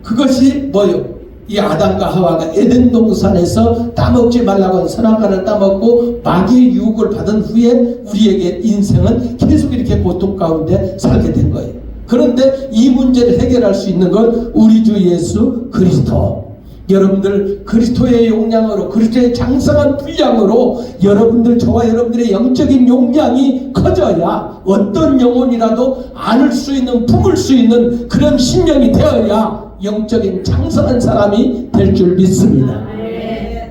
그것이 뭐요? 이 아담과 하와가 에덴 동산에서 따먹지 말라고 한 선악과를 따먹고 마귀의 유혹을 받은 후에 우리에게 인생은 계속 이렇게 고통 가운데 살게 된 거예요. 그런데 이 문제를 해결할 수 있는 건 우리 주 예수 그리스도. 여러분들 그리스도의 용량으로 그리스도의 장성한 분량으로 여러분들 저와 여러분들의 영적인 용량이 커져야 어떤 영혼이라도 안을 수 있는 품을 수 있는 그런 심령이 되어야 영적인 장성한 사람이 될 줄 믿습니다.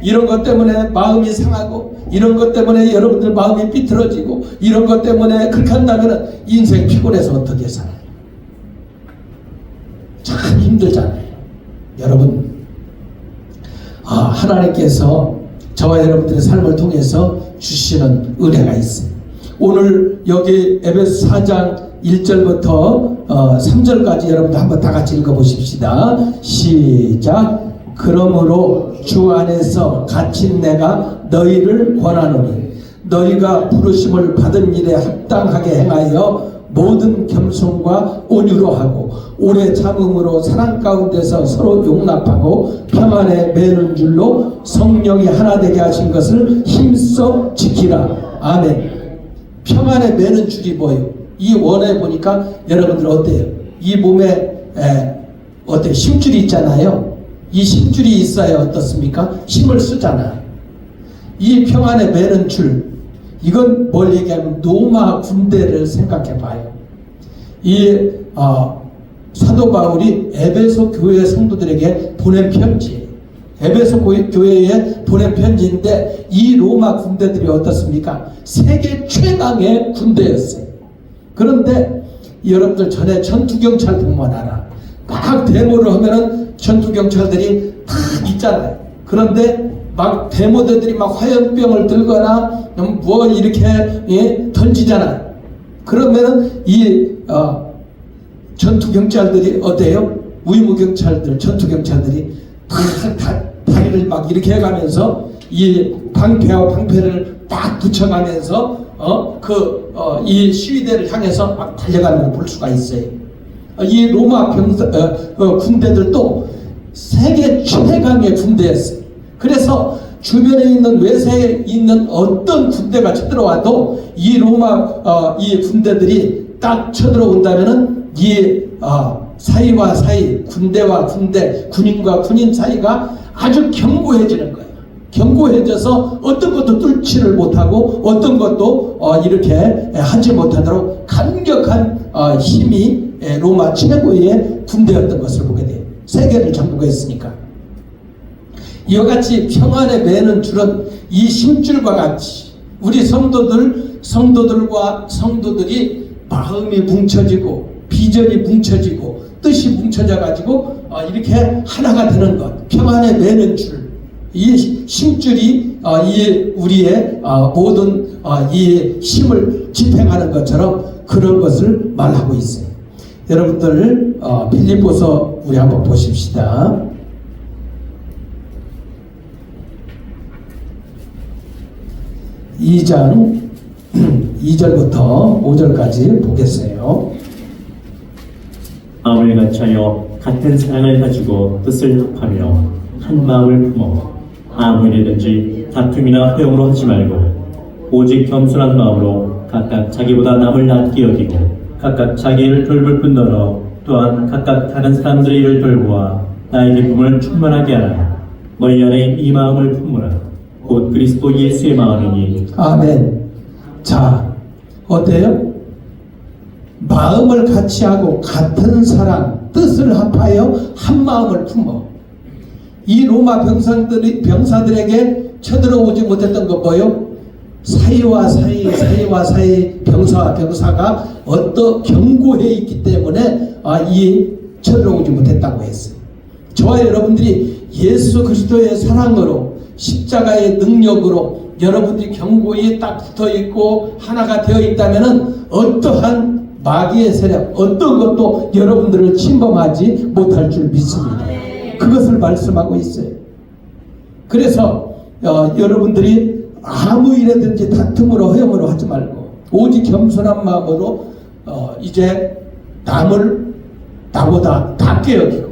이런 것 때문에 마음이 상하고 이런 것 때문에 여러분들 마음이 삐뚤어지고 이런 것 때문에 그렇게 한다면 인생 피곤해서 어떻게 살아요? 참 힘들잖아요. 여러분 하나님께서 저와 여러분들의 삶을 통해서 주시는 은혜가 있어요. 오늘 여기 에베소 4장 1절부터 3절까지 여러분들 한번 다 같이 읽어보십시다. 시작. 그러므로 주 안에서 갇힌 내가 너희를 권하노니 너희가 부르심을 받은 일에 합당하게 행하여 모든 겸손과 온유로 하고 오래 참음으로 사랑 가운데서 서로 용납하고 평안에 매는 줄로 성령이 하나 되게 하신 것을 힘써 지키라. 아멘. 평안에 매는 줄이 뭐예요? 이 원에 보니까 여러분들 어때요? 이 몸에 어때요? 심줄이 있잖아요. 이 심줄이 있어야 어떻습니까? 힘을 쓰잖아. 이 평안에 매는 줄, 이건 뭘 얘기하면 로마 군대를 생각해 봐요. 이 사도 바울이 에베소 교회 성도들에게 보낸 편지, 에베소 교회에 보낸 편지인데 이 로마 군대들이 어떻습니까? 세계 최강의 군대였어요. 그런데 여러분들 전에 전투경찰 보면 알아. 막 데모를 하면은 전투경찰들이 다 있잖아요. 그런데 막 데모대들이 막 화염병을 들거나 뭐 이렇게 던지잖아요. 그러면은 이 전투경찰들이 어때요? 의무경찰들, 전투경찰들이 다리를 막 이렇게 해가면서 이 방패와 방패를 딱 붙여가면서 이 시위대를 향해서 막 달려가는 걸 볼 수가 있어요. 이 로마 군대들도 세계 최강의 군대였어요. 그래서 주변에 있는 외세에 있는 어떤 군대가 쳐들어와도 이 로마 이 군대들이 딱 쳐들어온다면은 이 사이와 사이, 군대와 군대, 군인과 군인 사이가 아주 견고해지는 거예요. 견고해져서 어떤 것도 뚫지를 못하고 어떤 것도 이렇게 하지 못하도록 강력한 힘이 로마 최고의 군대였던 것을 보게 돼요. 세계를 정복했으니까. 이와 같이 평안에 매는 줄은 이 심줄과 같이 우리 성도들과 성도들이 마음이 뭉쳐지고 비전이 뭉쳐지고 뜻이 뭉쳐져 가지고 이렇게 하나가 되는 것, 평안에 매는 줄, 이 심줄이 이 우리의 모든 이 힘을 집행하는 것처럼 그런 것을 말하고 있어요. 여러분들 빌립보서 우리 한번 보십시다. 2장 2절부터 5절까지 보겠어요. 마음을 같이하여 같은 사랑을 가지고 뜻을 합하며 한 마음을 품어 아무 일이든지 다툼이나 회용으로 하지 말고 오직 겸손한 마음으로 각각 자기보다 남을 낫게 여기고 각각 자기 일을 돌볼 뿐더러 또한 각각 다른 사람들의 일을 돌보아 나의 기쁨을 충만하게 하라. 너희 안에 이 마음을 품으라. 곧 그리스도 예수의 마음이니. 아멘. 자, 어때요? 마음을 같이 하고 같은 사랑, 뜻을 합하여 한 마음을 품어. 이 로마 병사들에게 쳐들어오지 못했던 거 뭐요? 사이와 사이 병사와 병사가 어떤 경고해 있기 때문에 이 쳐들어오지 못했다고 했어요. 저와 여러분들이 예수 그리스도의 사랑으로 십자가의 능력으로 여러분들이 경고에 딱 붙어 있고 하나가 되어 있다면은 어떠한 마귀의 세력 어떤 것도 여러분들을 침범하지 못할 줄 믿습니다. 그것을 말씀하고 있어요. 그래서 여러분들이 아무 일에든지 다툼으로 허영으로 하지 말고 오직 겸손한 마음으로 이제 남을 나보다 낫게 여기고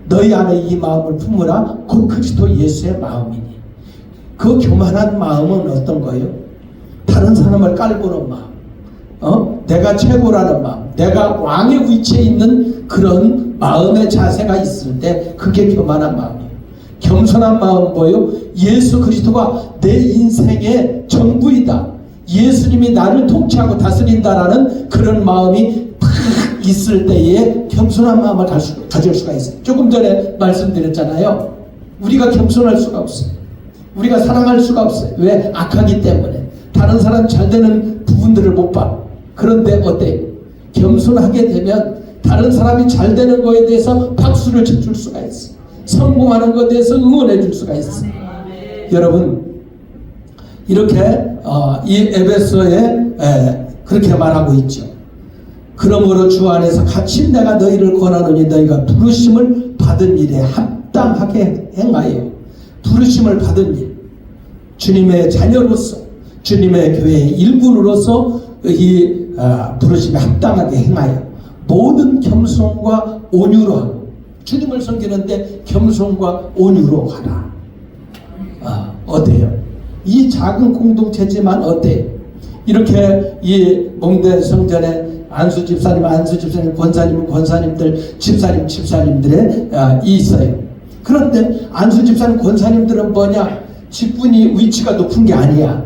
너희 안에 이 마음을 품으라 곧 그리스도 예수의 마음이니. 그 교만한 마음은 어떤 거예요? 다른 사람을 깔보는 마음, 내가 최고라는 마음, 내가 왕의 위치에 있는 그런 마음의 자세가 있을 때 그게 교만한 마음이에요. 겸손한 마음은 뭐예요? 예수 그리스도가 내 인생의 전부이다. 예수님이 나를 통치하고 다스린다라는 그런 마음이 딱 있을 때에 겸손한 마음을 가질 수가 있어요. 조금 전에 말씀드렸잖아요. 우리가 겸손할 수가 없어요. 우리가 사랑할 수가 없어요. 왜? 악하기 때문에. 다른 사람 잘 되는 부분들을 못 봐. 그런데 어때요? 겸손하게 되면 다른 사람이 잘 되는 거에 대해서 박수를 쳐줄 수가 있어요. 성공하는 것에 대해서 응원해 줄 수가 있어요. 여러분 이렇게 이 에베소에 그렇게 말하고 있죠. 그러므로 주 안에서 같이 내가 너희를 권하노니 너희가 부르심을 받은 일에 합당하게 행하여. 부르심을 받은 일, 주님의 자녀로서 주님의 교회의 일꾼으로서 이 부르심에 합당하게 행하여 모든 겸손과 온유로 하고. 주님을 섬기는데 겸손과 온유로 하라. 어때요? 이 작은 공동체지만 어때요? 이렇게 이 몽대 성전에 안수 집사님, 권사님들, 집사님들의 있어요. 그런데 안수 집사님, 권사님들은 뭐냐? 직분이 위치가 높은 게 아니야.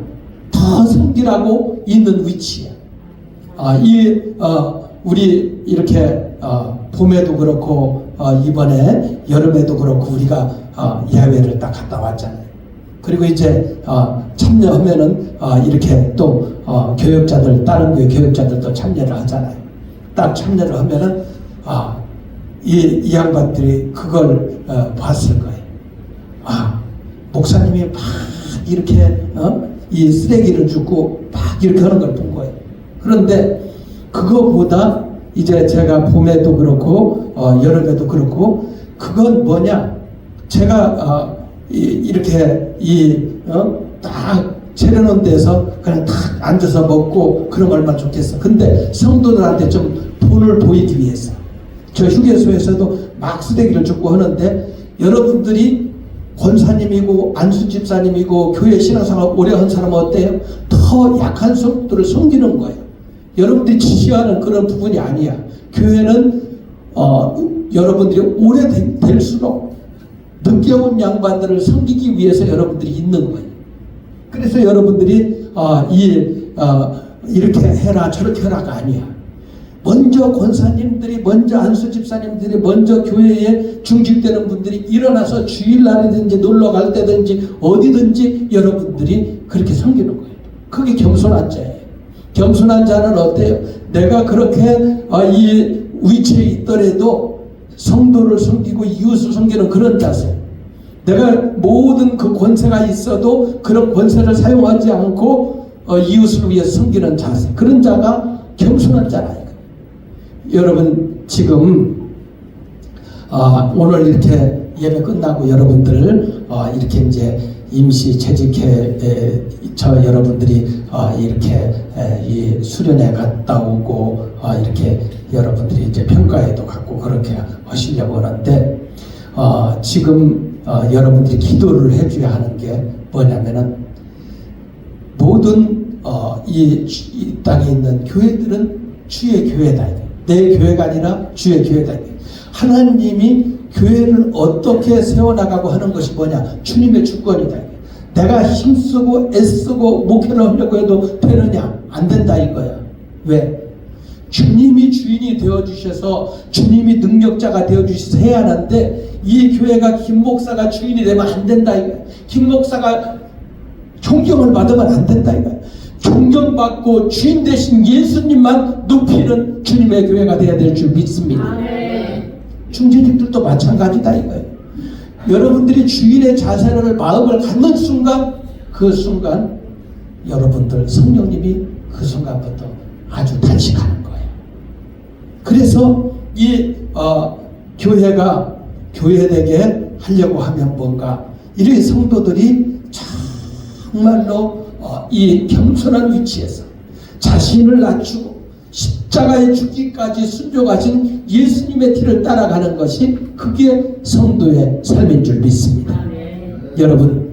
더 섬기라고 있는 위치야. 우리 이렇게 봄에도 그렇고 이번에 여름에도 그렇고 우리가 야외를 딱 갔다 왔잖아요. 그리고 이제 참여하면은 이렇게 또 교역자들, 다른 교회 교역자들도 참여를 하잖아요. 딱 참여를 하면은 이 양반들이 그걸 봤을 거예요. 목사님이 막 이렇게 이 쓰레기를 줍고 막 이렇게 하는 걸 본 거예요. 그런데 그거보다 이제 제가 봄에도 그렇고 여름에도 그렇고 그건 뭐냐? 제가 이렇게 딱 차려놓은 데서 그냥 딱 앉아서 먹고 그럼 얼마나 좋겠어. 근데 성도들한테 좀 본을 보이기 위해서 저 휴게소에서도 막 쓰레기를 줍고 하는데 여러분들이 권사님이고 안수 집사님이고 교회 신앙생활 오래 한 사람은 어때요? 더 약한 성도를 섬기는 거예요. 여러분들이 지시하는 그런 부분이 아니야. 교회는 여러분들이 오래될수록 늦게 온 양반들을 섬기기 위해서 여러분들이 있는 거예요. 그래서 여러분들이 이렇게 해라 저렇게 해라가 아니야. 먼저 권사님들이, 먼저 안수 집사님들이, 먼저 교회에 중직되는 분들이 일어나서 주일날이든지 놀러 갈 때든지 어디든지 여러분들이 그렇게 섬기는 거예요. 그게 겸손한 자예요. 겸손한 자는 어때요? 내가 그렇게 이 위치에 있더라도 성도를 섬기고 이웃을 섬기는 그런 자세. 내가 모든 그 권세가 있어도 그런 권세를 사용하지 않고 이웃을 위해서 섬기는 자세. 그런 자가 겸손한 자라. 여러분 지금 오늘 이렇게 예배 끝나고 여러분들 이렇게 이제 임시 재직회 저 여러분들이 이렇게 이 수련회 갔다 오고 이렇게 여러분들이 이제 평가회도 갖고 그렇게 하시려고 하는데 지금 여러분들이 기도를 해줘야 하는 게 뭐냐면은 모든 이 땅에 있는 교회들은 주의 교회다. 내 교회가 아니라 주의 교회다. 하나님이 교회를 어떻게 세워나가고 하는 것이 뭐냐? 주님의 주권이다. 내가 힘쓰고 애쓰고 목회를 하려고 해도 되느냐? 안 된다 이거야. 왜? 주님이 주인이 되어주셔서 주님이 능력자가 되어주셔서 해야 하는데 이 교회가 김 목사가 주인이 되면 안 된다 이거야. 김 목사가 존경을 받으면 안 된다 이거야. 존경받고 주인 되신 예수님만 높이는 주님의 교회가 되어야 될 줄 믿습니다. 중재직들도 마찬가지다 이거예요. 여러분들이 주인의 자세를 마음을 갖는 순간, 그 순간 여러분들 성령님이 그 순간부터 아주 단식하는 거예요. 그래서 이 교회가 교회되게 하려고 하면 뭔가 이런 성도들이 정말로 이 겸손한 위치에서 자신을 낮추고 십자가에 죽기까지 순종하신 예수님의 뒤를 따라가는 것이 그게 성도의 삶인 줄 믿습니다. 여러분,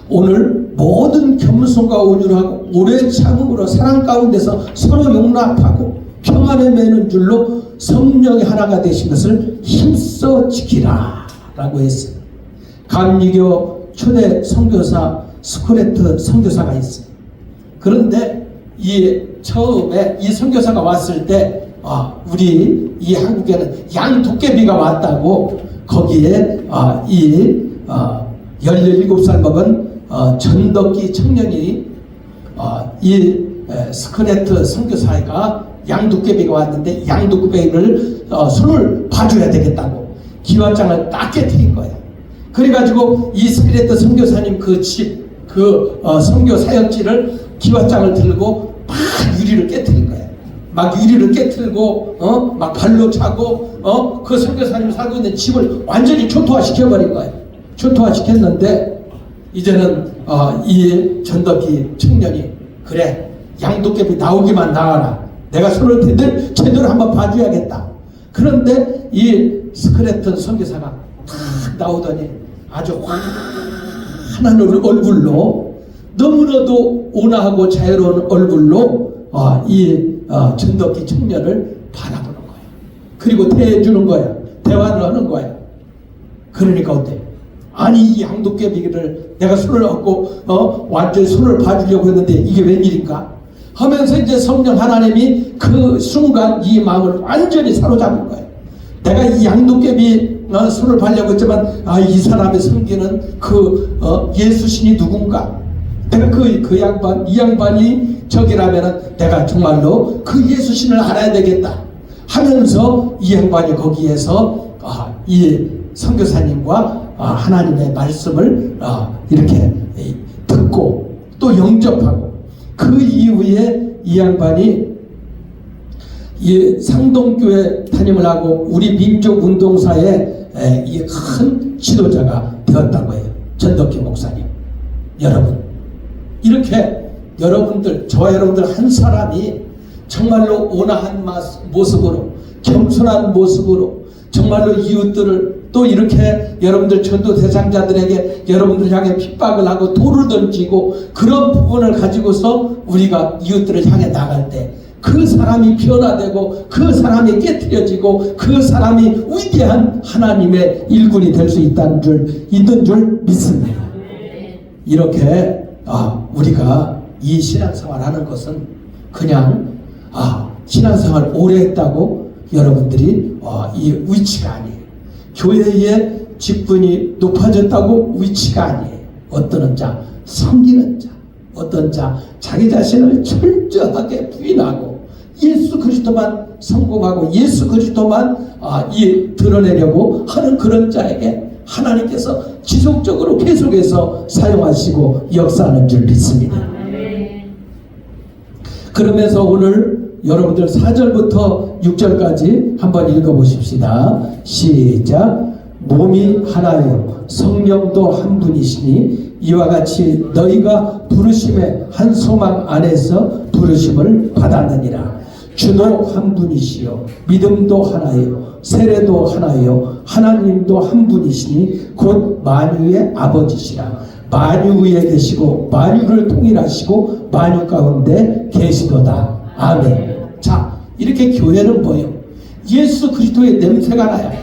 오늘 모든 겸손과 온유하고 오래 참음으로 사랑 가운데서 서로 용납하고 평안에 매는 줄로 성령의 하나가 되신 것을 힘써 지키라 라고 했어요. 감리교 초대 선교사 스크레트 선교사가 있어요. 그런데 처음에 이 선교사가 왔을 때 우리 이 한국에는 양도깨비가 왔다고 거기에 17살 먹은 전덕기 청년이 이 스크레트 선교사가 양도깨비가 왔는데 양도깨비를 손을 봐줘야 되겠다고 기와장을 딱 깨뜨린 거예요. 그래가지고 이 스크레트 선교사님 선교 사역지를 기와장을 들고 막 유리를 깨뜨린 거예요. 막 유리를 깨뜨리고 막 발로 차고 그 선교사님 살고 있는 집을 완전히 초토화시켜버린 거예요. 초토화시켰는데 이제는 이 전덕기 청년이 그래 양도깨비 나오기만 나와라. 내가 손을 제대로 한번 봐줘야겠다. 그런데 이 스크레튼 선교사가 탁 나오더니 아주 환한 얼굴로 너무나도 온화하고 자유로운 얼굴로 이 전덕기 청년을 바라보는 거야. 그리고 대해주는 거야. 대화를 하는 거야. 그러니까 어때? 아니 이 양도깨비를 내가 손을 얻고 완전히 손을 봐주려고 했는데 이게 웬일인가? 하면서 이제 성령 하나님이 그 순간 이 마음을 완전히 사로잡은 거예요. 내가 이 양도깨비 손을 봐려고 했지만 이 사람의 섬기는 예수신이 누군가? 내가 이 양반이 저기라면은 내가 정말로 그 예수신을 알아야 되겠다 하면서 이 양반이 거기에서 이 선교사님과 하나님의 말씀을 이렇게 듣고 또 영접하고 그 이후에 이 양반이 이 상동교회 담임을 하고 우리 민족운동사의 큰 지도자가 되었다고 해요. 전덕기 목사님. 여러분, 이렇게 저와 여러분들 한 사람이 정말로 온화한 모습으로 겸손한 모습으로 정말로 이웃들을 또 이렇게 여러분들 전도 대상자들에게 여러분들 향해 핍박을 하고 돌을 던지고 그런 부분을 가지고서 우리가 이웃들을 향해 나갈 때 그 사람이 변화되고 그 사람이 깨트려지고 그 사람이 위대한 하나님의 일꾼이 될 수 있는 줄 믿습니다. 이렇게 우리가 이 신앙생활 하는 것은 그냥 신앙생활 오래 했다고 여러분들이 이 위치가 아니에요. 교회의 직분이 높아졌다고 위치가 아니에요. 어떤 자 섬기는 자, 어떤 자 자기 자신을 철저하게 부인하고 예수 그리스도만 성공하고 예수 그리스도만 드러내려고 하는 그런 자에게 하나님께서 지속적으로 계속해서 사용하시고 역사하는 줄 믿습니다. 그러면서 오늘 여러분들 4절부터 6절까지 한번 읽어보십시다. 시작. 몸이 하나요 성령도 한 분이시니 이와 같이 너희가 부르심의 한 소망 안에서 부르심을 받았느니라. 주도 한 분이시요 믿음도 하나요 세례도 하나요 하나님도 한 분이시니 곧 만유의 아버지시라. 만유 위에 계시고 만유를 통일하시고 만유 가운데 계시도다. 아멘. 자, 이렇게 교회는 뭐예요? 예수 그리스도의 냄새가 나야 돼.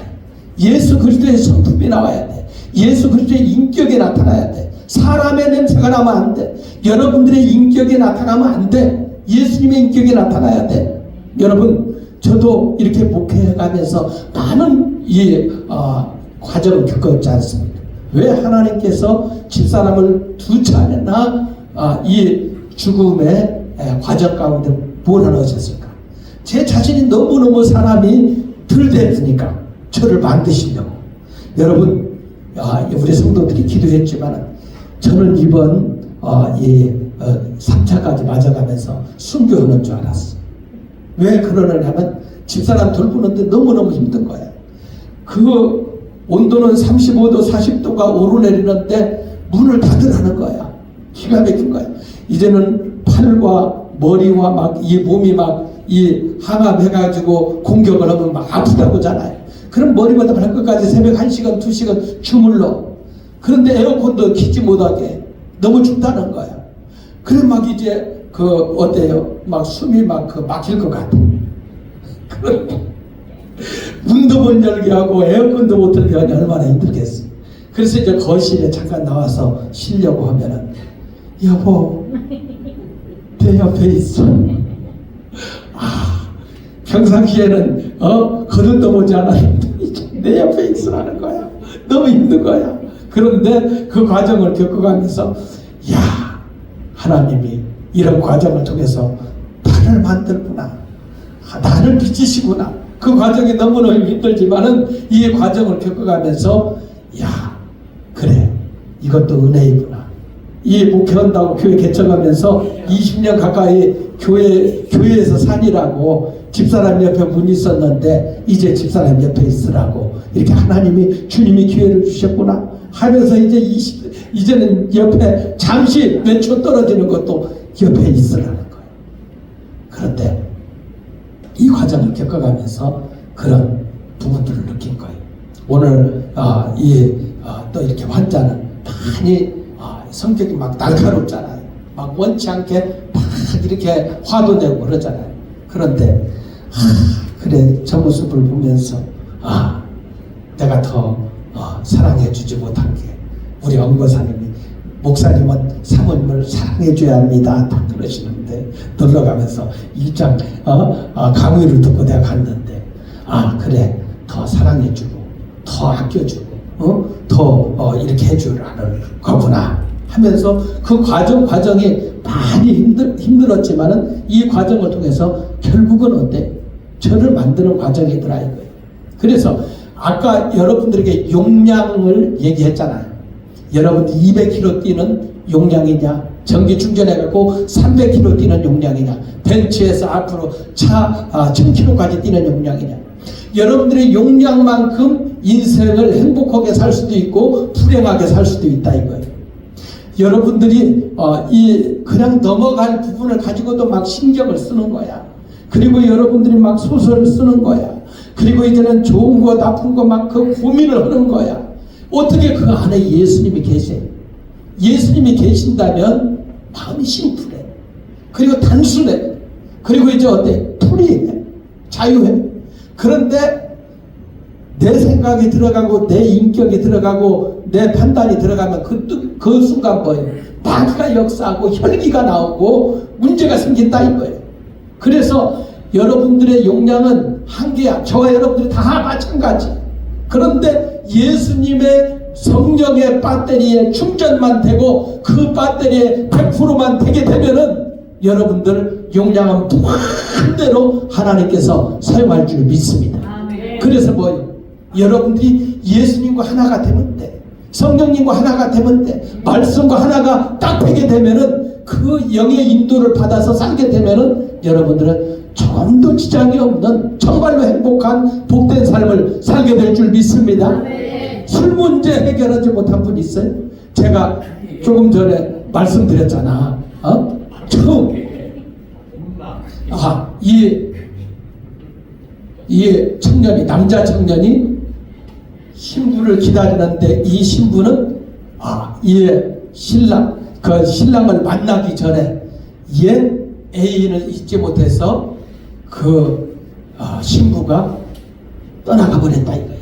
예수 그리스도의 성품이 나와야 돼. 예수 그리스도의 인격이 나타나야 돼. 사람의 냄새가 나면 안 돼. 여러분들의 인격이 나타나면 안 돼. 예수님의 인격이 나타나야 돼. 여러분, 저도 이렇게 목회해가면서 많은 이 과정을 겪었지 않습니까? 왜 하나님께서 집사람을 두 차례나 이 죽음의 과정 가운데 몰아넣으셨을까? 제 자신이 너무너무 사람이 덜 됐으니까 저를 만드시려고. 여러분, 우리 성도들이 기도했지만 저는 이번 3차까지 맞아가면서 순교하는 줄 알았어. 왜 그러느냐면 집사람 돌보는데 너무너무 힘든 거야. 그 온도는 35도 40도가 오르내리는데 문을 닫으라는 거야. 기가 막힌 거야. 이제는 팔과 머리와 막 이 몸이 막 이 항암해가지고 공격을 하면 막 아프다고잖아요. 그럼 머리부터 발끝까지 새벽 1시간 2시간 주물러. 그런데 에어컨도 켜지 못하게 너무 춥다는 거야. 그래 막 이제 어때요? 막 숨이 막 막힐 것 같아. 문도 못 열게 하고 에어컨도 못 틀게 하니 얼마나 힘들겠어. 그래서 이제 거실에 잠깐 나와서 쉬려고 하면은 여보 내 옆에 있어. 평상시에는 거들떠 보지 않았는데 내 옆에 있으라는 거야. 너무 힘든 거야. 그런데 그 과정을 겪어가면서 야, 하나님이 이런 과정을 통해서 나를 만들구나. 나를 빚으시구나. 그 과정이 너무너무 힘들지만은 이 과정을 겪어가면서 야, 그래, 이것도 은혜이구나. 이 목회한다고 교회 개척하면서 20년 가까이 교회에서 산이라고 집사람 옆에 문이 있었는데 이제 집사람 옆에 있으라고 이렇게 하나님이 주님이 기회를 주셨구나 하면서 이제는 옆에 잠시 몇 초 떨어지는 것도 옆에 있으라는 거예요. 그런데 이 과정을 겪어가면서 그런 부분들을 느낀 거예요. 오늘 또 이렇게 환자는 많이 성격이 막 날카롭잖아요. 막 원치 않게 막 이렇게 화도 내고 그러잖아요. 그런데 그래, 저 모습을 보면서 내가 더 사랑해주지 못한 게 우리 엄거사님이 목사님은 사모님을 사랑해줘야 합니다 다 그러시는데 놀러가면서 일장 강의를 듣고 내가 갔는데 그래, 더 사랑해주고 더 아껴주고 더 이렇게 해주라는 거구나 하면서 그 과정이 많이 힘들었지만은 이 과정을 통해서 결국은 어때? 저를 만드는 과정이더라 이거예요. 그래서 아까 여러분들에게 용량을 얘기했잖아요. 여러분들이 200km 뛰는 용량이냐, 전기 충전해갖고 300km 뛰는 용량이냐, 벤츠에서 앞으로 차 1000km까지 뛰는 용량이냐. 여러분들의 용량만큼 인생을 행복하게 살 수도 있고 불행하게 살 수도 있다 이거예요. 여러분들이 그냥 넘어갈 부분을 가지고도 막 신경을 쓰는 거야. 그리고 여러분들이 막 소설을 쓰는 거야. 그리고 이제는 좋은 거 나쁜 거 막 그 고민을 하는 거야. 어떻게 그 안에 예수님이 계세요? 예수님이 계신다면 마음이 심플해. 그리고 단순해. 그리고 이제 어때? 프리해. 자유해. 그런데 내 생각이 들어가고 내 인격이 들어가고 내 판단이 들어가면 그 순간 뭐예요? 마귀가 역사하고 혈기가 나오고 문제가 생긴다 이거예요. 그래서 여러분들의 용량은 한계야. 저와 여러분들이 다 마찬가지. 그런데 예수님의 성령의 배터리에 충전만 되고 그 배터리에 100%만 되게 되면은 여러분들 용량은 무한대로 하나님께서 사용할 줄 믿습니다. 그래서 뭐예요? 여러분들이 예수님과 하나가 되면 돼. 성령님과 하나가 되면 돼. 말씀과 하나가 딱 되게 되면은 그 영의 인도를 받아서 살게 되면은 여러분들은 전도 지장이 없는 정말로 행복한 복된 삶을 살게 될 줄 믿습니다. 술 문제 해결하지 못한 분 있어요? 제가 조금 전에 말씀드렸잖아. 처음 이 청년이, 남자 청년이 신부를 기다리는데 이 신부는 이 신랑을 만나기 전에 옛 애인을 잊지 못해서 신부가 떠나가 버렸다 이거야.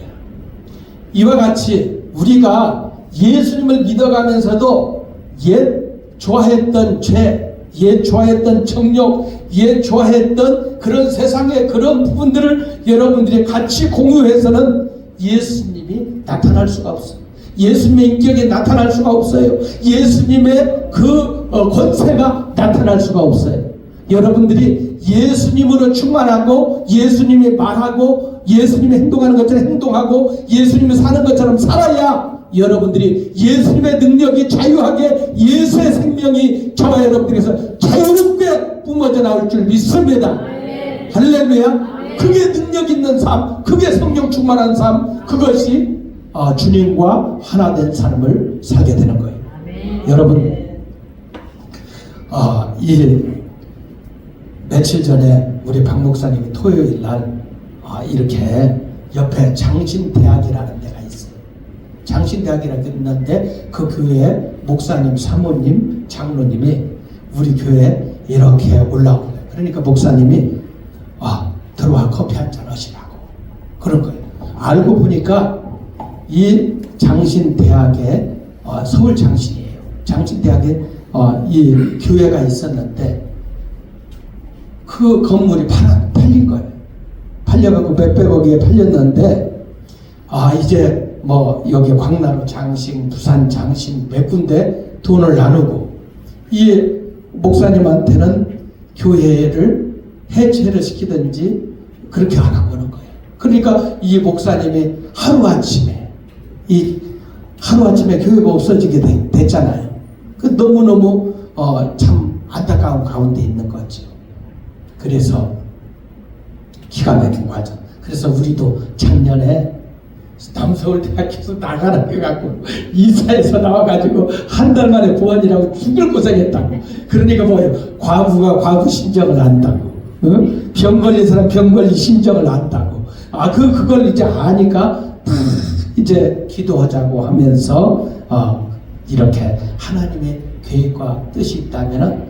이와 같이 우리가 예수님을 믿어가면서도 옛 좋아했던 죄, 옛 좋아했던 정욕, 옛 좋아했던 그런 세상의 그런 부분들을 여러분들이 같이 공유해서는 예수님이 나타날 수가 없어요. 예수님의 인격이 나타날 수가 없어요. 예수님의 그 권세가 나타날 수가 없어요. 여러분들이 예수님으로 충만하고 예수님이 말하고 예수님이 행동하는 것처럼 행동하고 예수님이 사는 것처럼 살아야 여러분들이 예수님의 능력이 자유하게 예수의 생명이 저와 여러분들에게서 자유롭게 뿜어져 나올 줄 믿습니다. 할렐루야. 그게 능력 있는 삶, 그게 성령 충만한 삶, 그것이 주님과 하나 된 삶을 살게 되는 거예요. 여러분, 이 며칠 전에 우리 박 목사님이 토요일 날 이렇게 옆에 장신대학이라는 데가 있어요. 장신대학이라는 게 있는데 그 교회 목사님, 사모님, 장로님이 우리 교회에 이렇게 올라온 거예요. 그러니까 목사님이 들어와 커피 한잔 하시라고 그런 거예요. 알고 보니까 이 장신대학에 서울 장신이에요. 장신대학에 이 교회가 있었는데 그 건물이 팔린 거예요. 팔려갖고 몇백억에 팔렸는데 이제 뭐 여기 광나루 장신, 부산 장신 몇 군데 돈을 나누고 이 목사님한테는 교회를 해체를 시키든지 그렇게 하라고 하는 거예요. 그러니까 이 목사님이 하루아침에 교회가 없어지게 됐잖아요. 그 너무너무 참 안타까운 가운데 있는 거죠. 그래서 기가 막힌 과정. 그래서 우리도 작년에 남서울대학교에서 나가라 해갖고 이사에서 나와가지고 한 달 만에 보안이라고 죽을 고생했다고. 그러니까 뭐예요? 과부가 과부 심정을 안다고. 병 걸린 사람 병 걸린 심정을 안다고. 그걸 이제 아니까 이제 기도하자고 하면서 이렇게 하나님의 계획과 뜻이 있다면은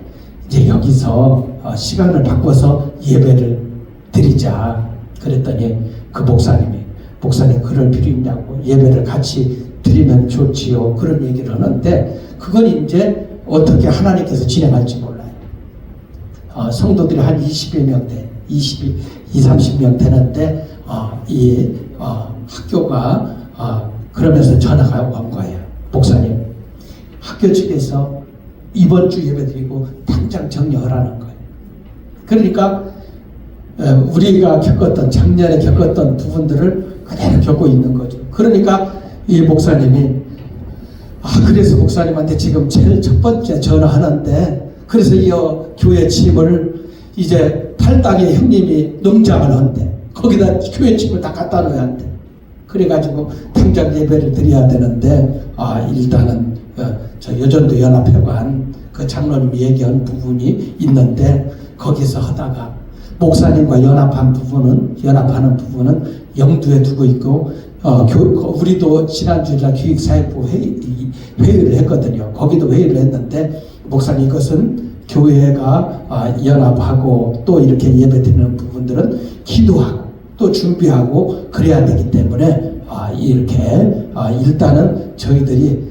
이제 여기서 시간을 바꿔서 예배를 드리자. 그랬더니 그 목사님 그럴 필요 있냐고, 예배를 같이 드리면 좋지요. 그런 얘기를 하는데 그건 이제 어떻게 하나님께서 진행할지 몰라요. 성도들이 한 20여 명 돼, 30명 되는데 이 학교가 그러면서 전화가 온 거예요. 목사님, 학교 측에서 이번 주 예배 드리고 당장 정리하라는 거예요. 그러니까 우리가 작년에 겪었던 부분들을 그대로 겪고 있는 거죠. 그러니까 이 목사님이 그래서 목사님한테 지금 제일 첫 번째 전화하는데, 그래서 이 교회 짐을 이제 탈당의 형님이 농장을 한대. 거기다 교회 짐을 다 갖다 놓아야 한대. 그래가지고 당장 예배를 드려야 되는데 일단은 저 여전도 연합회관 그 장로님이 얘기한 부분이 있는데 거기서 하다가 목사님과 연합하는 부분은 영두에 두고 있고 우리도 지난주에 교육사회부 회의를 했거든요. 거기도 회의를 했는데 목사님 이것은 교회가 연합하고 또 이렇게 예배드리는 부분들은 기도하고 또 준비하고 그래야 되기 때문에 이렇게 일단은 저희들이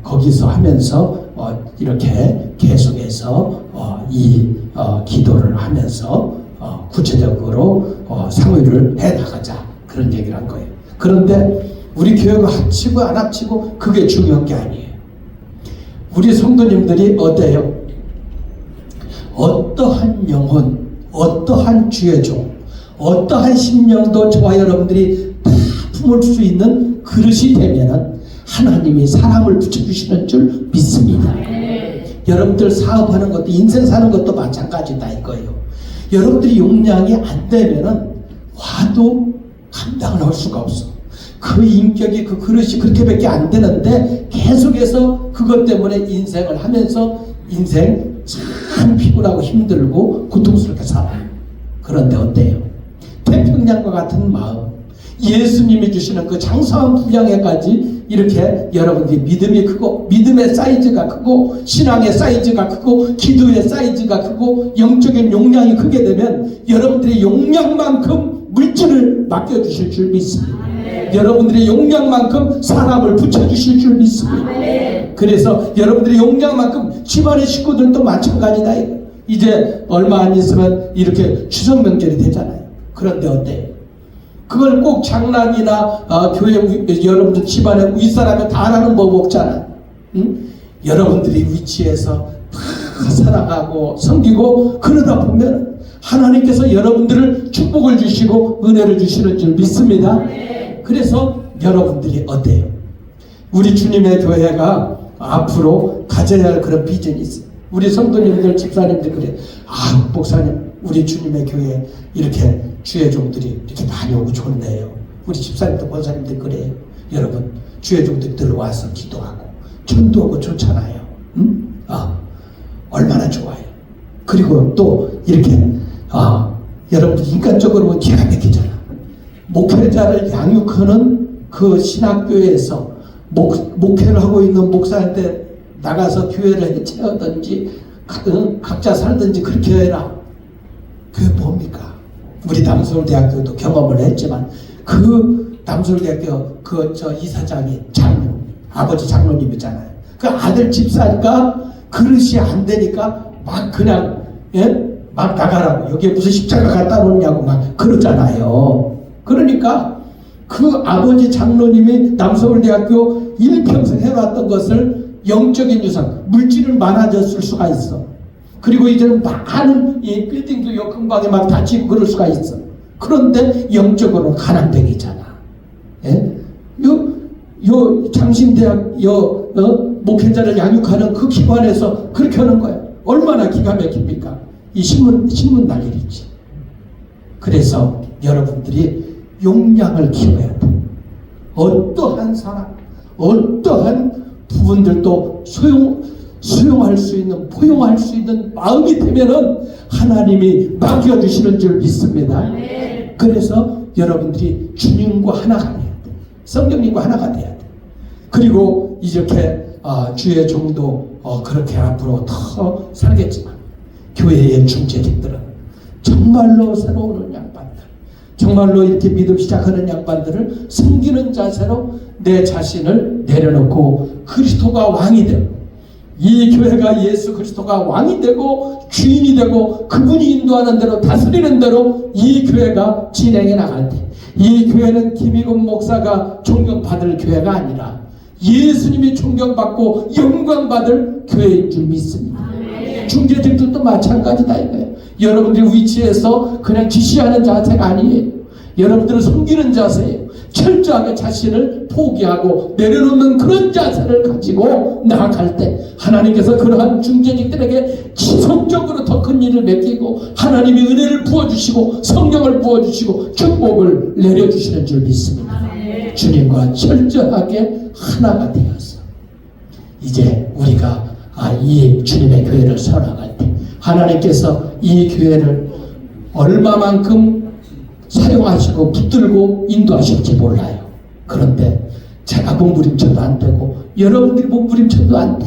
거기서 하면서 이렇게 계속해서 이 기도를 하면서 구체적으로 상의를 해나가자 그런 얘기를 한 거예요. 그런데 우리 교회가 합치고 안 합치고 그게 중요한 게 아니에요. 우리 성도님들이 어때요? 어떠한 영혼, 어떠한 주의 종, 어떠한 심령도 저와 여러분들이 다 품을 수 있는 그릇이 되면은 하나님이 사랑을 붙여주시는 줄 믿습니다. 여러분들 사업하는 것도 인생 사는 것도 마찬가지다 이거예요. 여러분들이 용량이 안 되면은 와도 감당을 할 수가 없어. 그 인격이 그 그릇이 그렇게밖에 안 되는데 계속해서 그것 때문에 인생을 하면서 인생 참 피곤하고 힘들고 고통스럽게 살아요. 그런데 어때요? 태평양과 같은 마음, 예수님이 주시는 그 장성한 분량에까지 이렇게 여러분들이 믿음이 크고 믿음의 사이즈가 크고 신앙의 사이즈가 크고 기도의 사이즈가 크고 영적인 용량이 크게 되면 여러분들의 용량만큼 물질을 맡겨주실 줄 믿습니다. 여러분들의 용량만큼 사람을 붙여주실 줄 믿습니다. 그래서 여러분들의 용량만큼 집안의 식구들도 마찬가지다. 이제 얼마 안 있으면 이렇게 추석 명절이 되잖아요. 그런데 어때요? 그걸 꼭 장남이나 교회 여러분들 집안의 윗사람이 다 하라는 법 없잖아. 응? 여러분들이 위치해서 다 사랑하고 섬기고 그러다 보면 하나님께서 여러분들을 축복을 주시고 은혜를 주시는 줄 믿습니다. 그래서 여러분들이 어때요? 우리 주님의 교회가 앞으로 가져야 할 그런 비전이 있어요. 우리 성도님들, 집사님들 그래. 목사님, 우리 주님의 교회 이렇게 주의 종들이 이렇게 많이 오고 좋네요. 우리 집사님들, 권사님들 그래요. 여러분, 주의 종들이 들어와서 기도하고 전도하고 좋잖아요. 응? 얼마나 좋아요. 그리고 또 이렇게 여러분 인간적으로 보면 기가 막히잖아. 목회자를 양육하는 그 신학교에서 목회를 하고 있는 목사한테 나가서 교회를 해체하든지 각자 살든지 그렇게 해라. 그게 뭡니까? 우리 남서울대학교도 경험을 했지만 그 남서울대학교 저 이사장이 아버지 장로님이잖아요. 그 아들 집사니까 그릇이 안 되니까 막 그냥 막 나가라고, 여기에 무슨 십자가 갖다 놓냐고 막 그러잖아요. 그러니까 그 아버지 장로님이 남서울대학교 일평생 해왔던 것을 영적인 유산, 물질은 많아졌을 수가 있어. 그리고 이제는 많은 이 빌딩도 요 근방에 막 닫히고 그럴 수가 있어. 그런데 영적으로 가난뱅이잖아. 요 장신대학 목회자를 양육하는 그 기관에서 그렇게 하는 거야. 얼마나 기가 막힙니까? 이 신문 날 일이지. 그래서 여러분들이 용량을 키워야 돼. 어떠한 사람, 어떠한 부분들도 수용할 수 있는, 포용할 수 있는 마음이 되면은 하나님이 맡겨주시는 줄 믿습니다. 그래서 여러분들이 주님과 하나가 돼야 돼. 성령님과 하나가 돼야 돼. 그리고 이렇게 주의 종도 그렇게 앞으로 더 살겠지만 교회의 중재직들은 정말로 새로운 양반들, 정말로 이렇게 믿음 시작하는 양반들을 섬기는 자세로 내 자신을 내려놓고 그리스도가 왕이 되고, 이 교회가 예수 그리스도가 왕이 되고 주인이 되고 그분이 인도하는 대로 다스리는 대로 이 교회가 진행해 나갈 때, 이 교회는 김희곤 목사가 존경받을 교회가 아니라 예수님이 존경받고 영광받을 교회인 줄 믿습니다. 중재직들도 마찬가지다 이거예요. 여러분들이 위치에서 그냥 지시하는 자세가 아니에요. 여러분들을 섬기는 자세예요. 철저하게 자신을 포기하고 내려놓는 그런 자세를 가지고 나아갈 때 하나님께서 그러한 중재직들에게 지속적으로 더 큰 일을 맡기고 하나님이 은혜를 부어주시고 성령을 부어주시고 축복을 내려주시는 줄 믿습니다. 주님과 철저하게 하나가 되어서 이제 우리가 이 주님의 교회를 세워나갈 때 하나님께서 이 교회를 얼마만큼 사용하시고 붙들고 인도하실지 몰라요. 그런데 제가 몸부림쳐도 안 되고 여러분들이 몸부림쳐도 안 돼.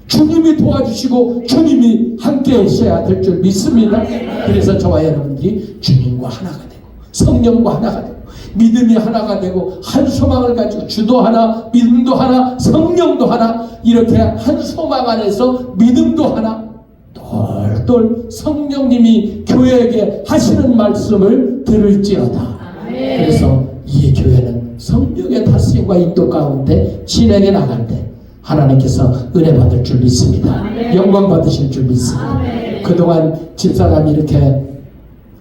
주님이 도와주시고 주님이 함께 하셔야 될 줄 믿습니다. 그래서 저와 여러분들이 주님과 하나가 되고 성령과 하나가 되고 믿음이 하나가 되고 한 소망을 가지고 주도 하나, 믿음도 하나, 성령도 하나, 이렇게 한 소망 안에서 믿음도 하나, 똘똘 성령님이 교회에게 하시는 말씀을 들을지어다. 그래서 이 교회는 성령의 다스림과 인도 가운데 진행해 나갈 때 하나님께서 은혜 받을 줄 믿습니다. 영광 받으실 줄 믿습니다. 그동안 집사람이 이렇게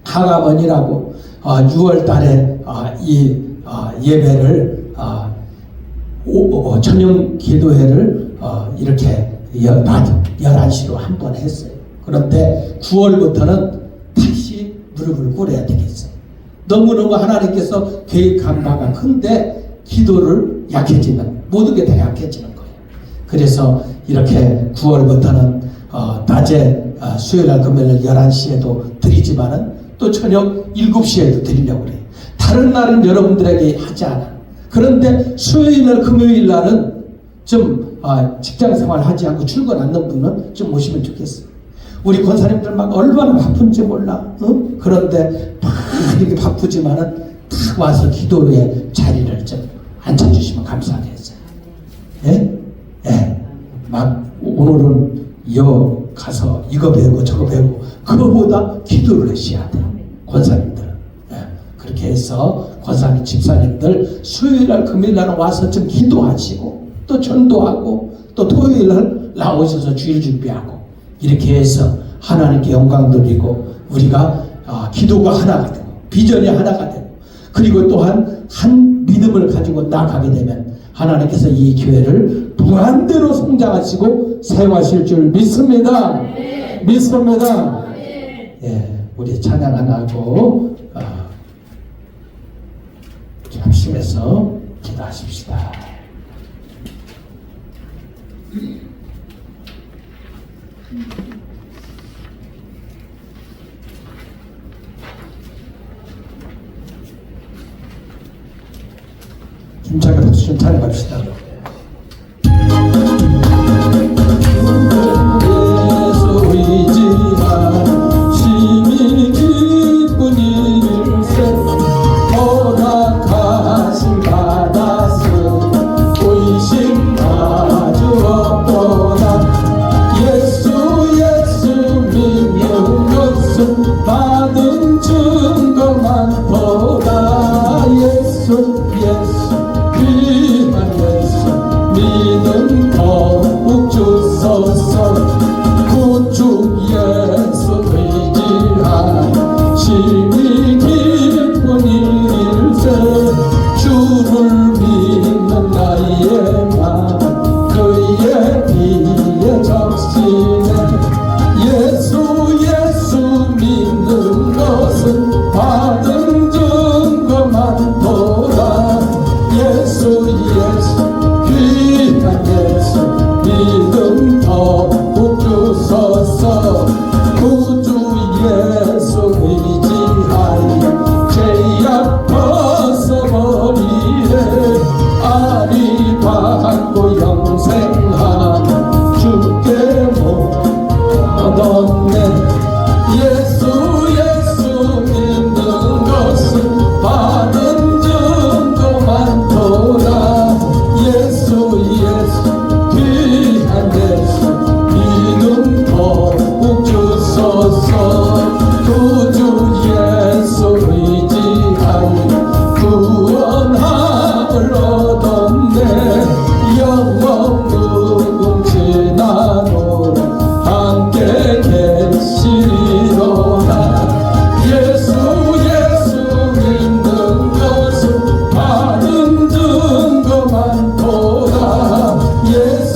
하가머니라고 6월 달에 이 예배를 저녁 기도회를 이렇게 낮 11시로 한 번 했어요. 그런데 9월부터는 다시 무릎을 꿇어야 되겠어요. 너무너무 하나님께서 계획한 바가 큰데 기도를 약해지면 모든 게 다 약해지는 거예요. 그래서 이렇게 9월부터는 낮에 수요일날 금요일날 11시에도 드리지만은 또 저녁 7시에도 드리려고 그래요. 다른 날은 여러분들에게 하지 않아. 그런데 수요일날 금요일날은 좀 직장생활 하지 않고 출근 않는 분은 좀 오시면 좋겠어요. 우리 권사님들 막 얼마나 바쁜지 몰라. 그런데 막 이렇게 바쁘지만은 딱 와서 기도의 자리를 좀 앉혀주시면 감사하겠어요. 예? 예. 막 오늘은 가서 이거 배우고 저거 배우고 그거보다 기도를 하셔야 돼요. 권사님들. 예. 그렇게 해서 권사님 집사님들 수요일날 금요일날 와서 좀 기도하시고 또 전도하고 또 토요일날 나오셔서 주일 준비하고 이렇게 해서 하나님께 영광 돌리고 우리가 기도가 하나가 되고 비전이 하나가 되고 그리고 또한 한 믿음을 가지고 나아가게 되면 하나님께서 이 교회를 무한대로 성장하시고 세워하실 줄 믿습니다. 믿습니다. 예, 우리 찬양 하나 하고 합심해서 기도하십시다. 힘차게 박수 좀 찬양합시다. 예수 의지한 시민이 기쁜 일세 허락하신 받았음 의심 아주 없도다. 예수 믿는 것은 받은 증거 많도다. 예수 귀한 예수 믿음 더욱 주소서. 구주 예수 의지한 심히 기쁜 일세 주를 믿는 나의 맘 그의 피에 적시네. 예수 믿는 것은 받은 증거 많도다. 예수 귀한 예수 믿음 더욱 주소서. 구주 예수 의지하여 죄악 벗어버리래. 아리 받고 영생한 주께 못 얻었네. 예수 믿는 것은 받은 증거 많도다. 예수 귀한 예수 믿음 더욱 주소서. 구주 예수 의지하여 구원함을 얻었네. 영원 무궁 지나노라 함께 계시리로다. 예수 믿는 것은 받은 증거 많도다. 예수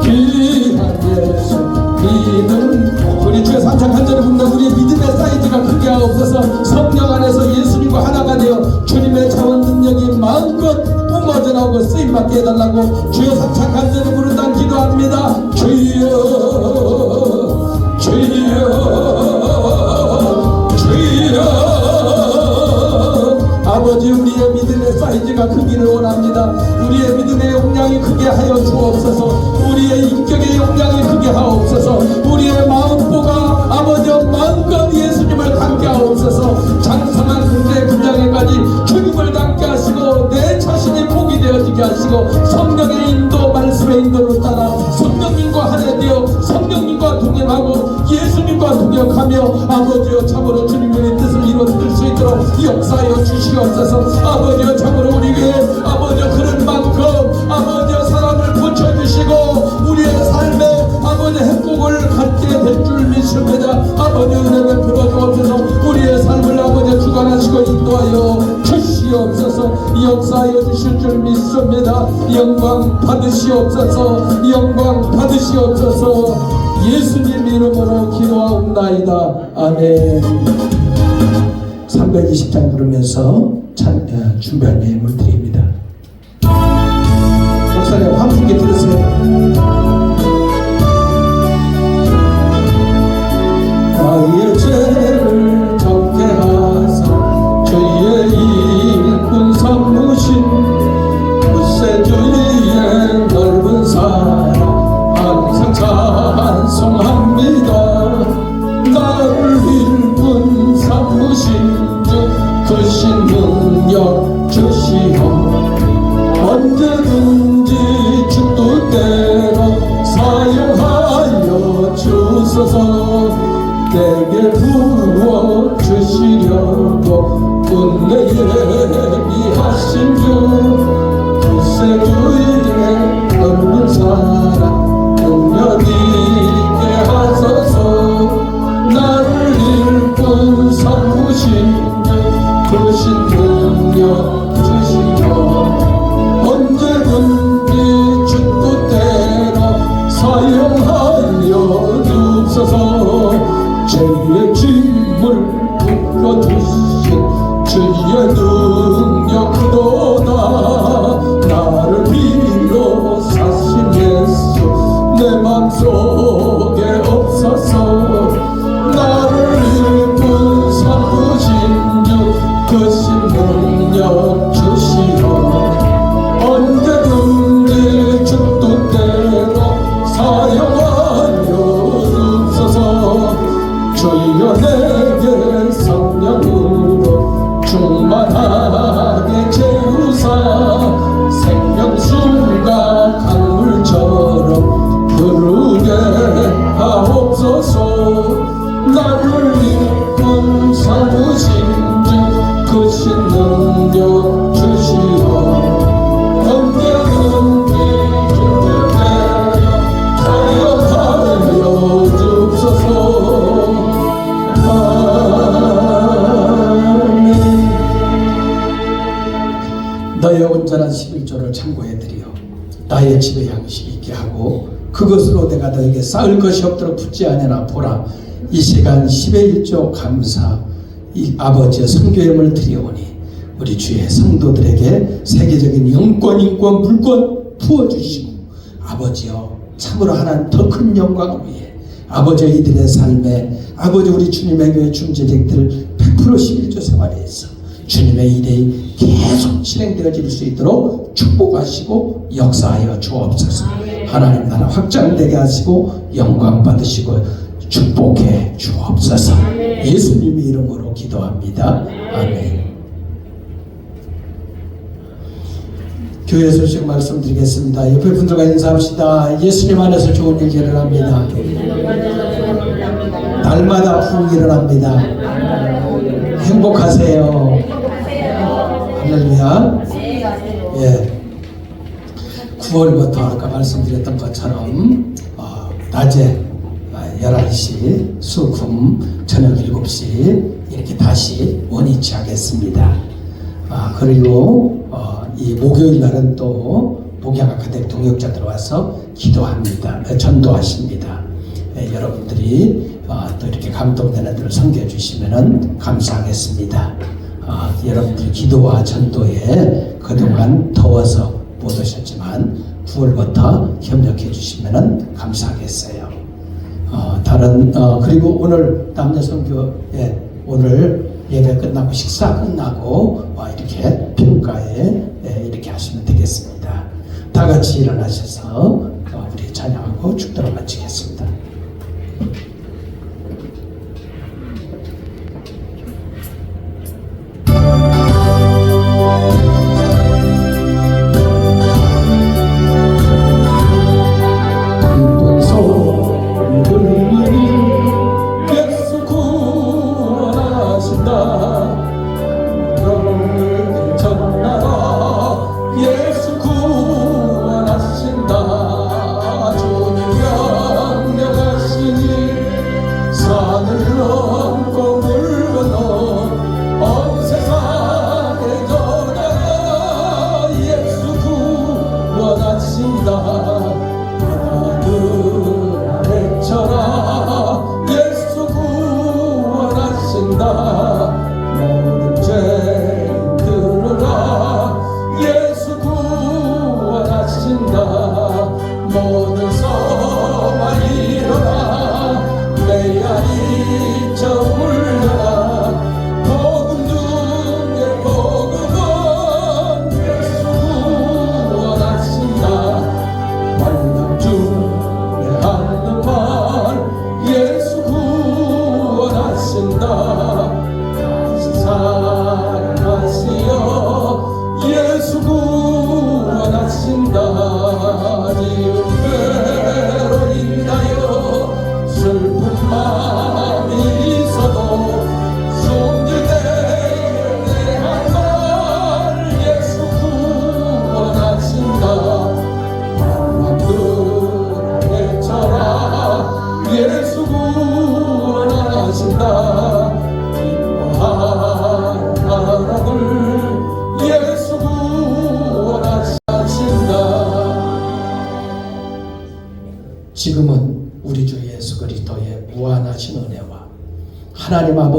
귀한 예수 믿음. 우리 주의 삼창 간절히 부른다. 우리의 믿음의 사이즈가 크게 하옵소서. 성령 안에서 예수님과 하나가 되어 주님의 자원 능력이 마음껏 뿜어져 나오고 쓰임받게 해달라고 주의 삼창 간절히 부른다. 기도합니다. 주여 아버지, 우리의 믿음의 사이즈가 크기를 원합니다. 우리의 믿음의 용량이 크게 하여 주옵소서. 우리의 인격의 용량이 크게 하옵소서. 우리의 마음보가 아버지 마음껏 예수님을 닮게 하옵소서. 장성한 군대 군장에까지 주님을 닮게 하시고 내 자신이 복이 되어지게 하시고 성령의 인도 말씀의 인도를 따라 성령님과 하나 되어 성령님과 동행하고 예수님과 동역하며 아버지여 참으로 주님의 뜻을 이루어질 수 있도록 역사하여 주시옵소서. 아버지여 참으로 우리 교회 아버지여 그런 만큼 아버지여 사람을 고쳐주시고 우리의 삶에 아버지 행복을 갖게 될 줄 믿습니다. 아버지 은혜 베풀어 주옵소서. 우리의 삶을 아버지 주관하시고 인도하여 주시옵소서. 역사하여 주실 줄 믿습니다. 영광 받으시옵소서. 영광 받으시옵소서. 예수님 이름으로 기도하옵나이다. 아멘. 320장 부르면서 준비한 예물 드립니다. 목사님 환풍기 들으세요. 나의 죄를 적게 하사 주의 일꾼 삼으신 구세주의 넓은 사랑 항상 찬송합니다. 나를 일꾼 삼으신 주 크신 능력 주시고 언제든지 주 뜻대로 사용하여 주옵소서. 죄의 짐을 묶어주신 주의 능력 크도다. 나를 위로 사신 예수 내 맘속에 없어서 나를 일꾼 삼으신 주 크신 능력 주시오. 언제든지 주 뜻대로 사용하여 주옵소서. 주여 내게 성령으로 충만하게 채우사 생명수가 강물처럼 흐르게 하옵소서. 나를 이끈 삼으신 주 크신 능력 주시오. 언제든지 주 뜻대로 사용하여 주옵소서. 너의 온전한 11조를 참고해드리어 나의 집에 양식이 있게 하고 그것으로 내가 너에게 쌓을 것이 없도록 붙지 아니하나 보라. 이 시간 10의 1조 감사 이 아버지의 성교임을 드리오니 우리 주의 성도들에게 세계적인 영권, 인권, 물권 부어주시고 아버지여 참으로 하나님 더 큰 영광을 위해 아버지 이들의 삶에 아버지 우리 주님의 교회 중재직들 100% 11조 생활에서 주님의 일이 계속 실행되어질 수 있도록 축복하시고 역사하여 주옵소서. 하나님 나라 확장되게 하시고 영광 받으시고 축복해 주옵소서. 예수님의 이름으로 기도합니다. 아멘. 교회 소식 말씀드리겠습니다. 옆에 분들과 인사합시다. 예수님 안에서 좋은 일이 일어납니다. 날마다 부흥이 일어납니다. 행복하세요. 할렐루야. 예. 9월부터 아까 말씀드렸던 것처럼 낮에 11시, 수금 저녁 7시 이렇게 다시 원위치 하겠습니다. 그리고 이 목요일 날은 또 목양아카데미 동역자들 와서 기도합니다. 전도하십니다. 여러분들이 또 이렇게 감동되는 데를 섬겨 주시면 감사하겠습니다. 여러분들이 기도와 전도에 그동안 더워서 못 오셨지만 9월부터 협력해 주시면 감사하겠어요. 그리고 오늘 남녀 선교에 오늘 예배 끝나고 식사 끝나고 이렇게 평가에 이렇게 하시면 되겠습니다. 다 같이 일어나셔서 우리 찬양하고 축도를 마치겠습니다. 예수 구원하신다. 주님 명령하시니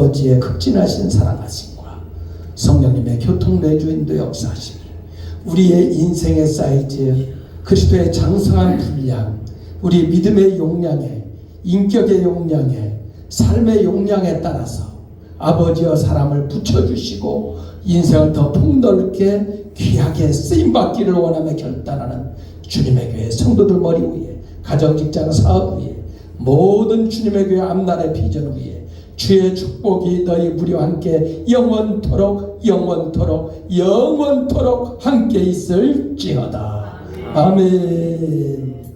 아버지의 극진하신 사랑하심과 성령님의 교통내주인도 역사하심, 우리의 인생의 사이즈, 그리스도의 장성한 분량, 우리 믿음의 용량에, 인격의 용량에, 삶의 용량에 따라서 아버지와 사람을 붙여주시고 인생을 더 폭넓게 귀하게 쓰임받기를 원하며 결단하는 주님의 교회 성도들 머리 위에, 가정, 직장, 사업 위에, 모든 주님의 교회 앞날의 비전 위에 주의 축복이 너희 무리와 함께 영원토록 함께 있을지어다. 아멘.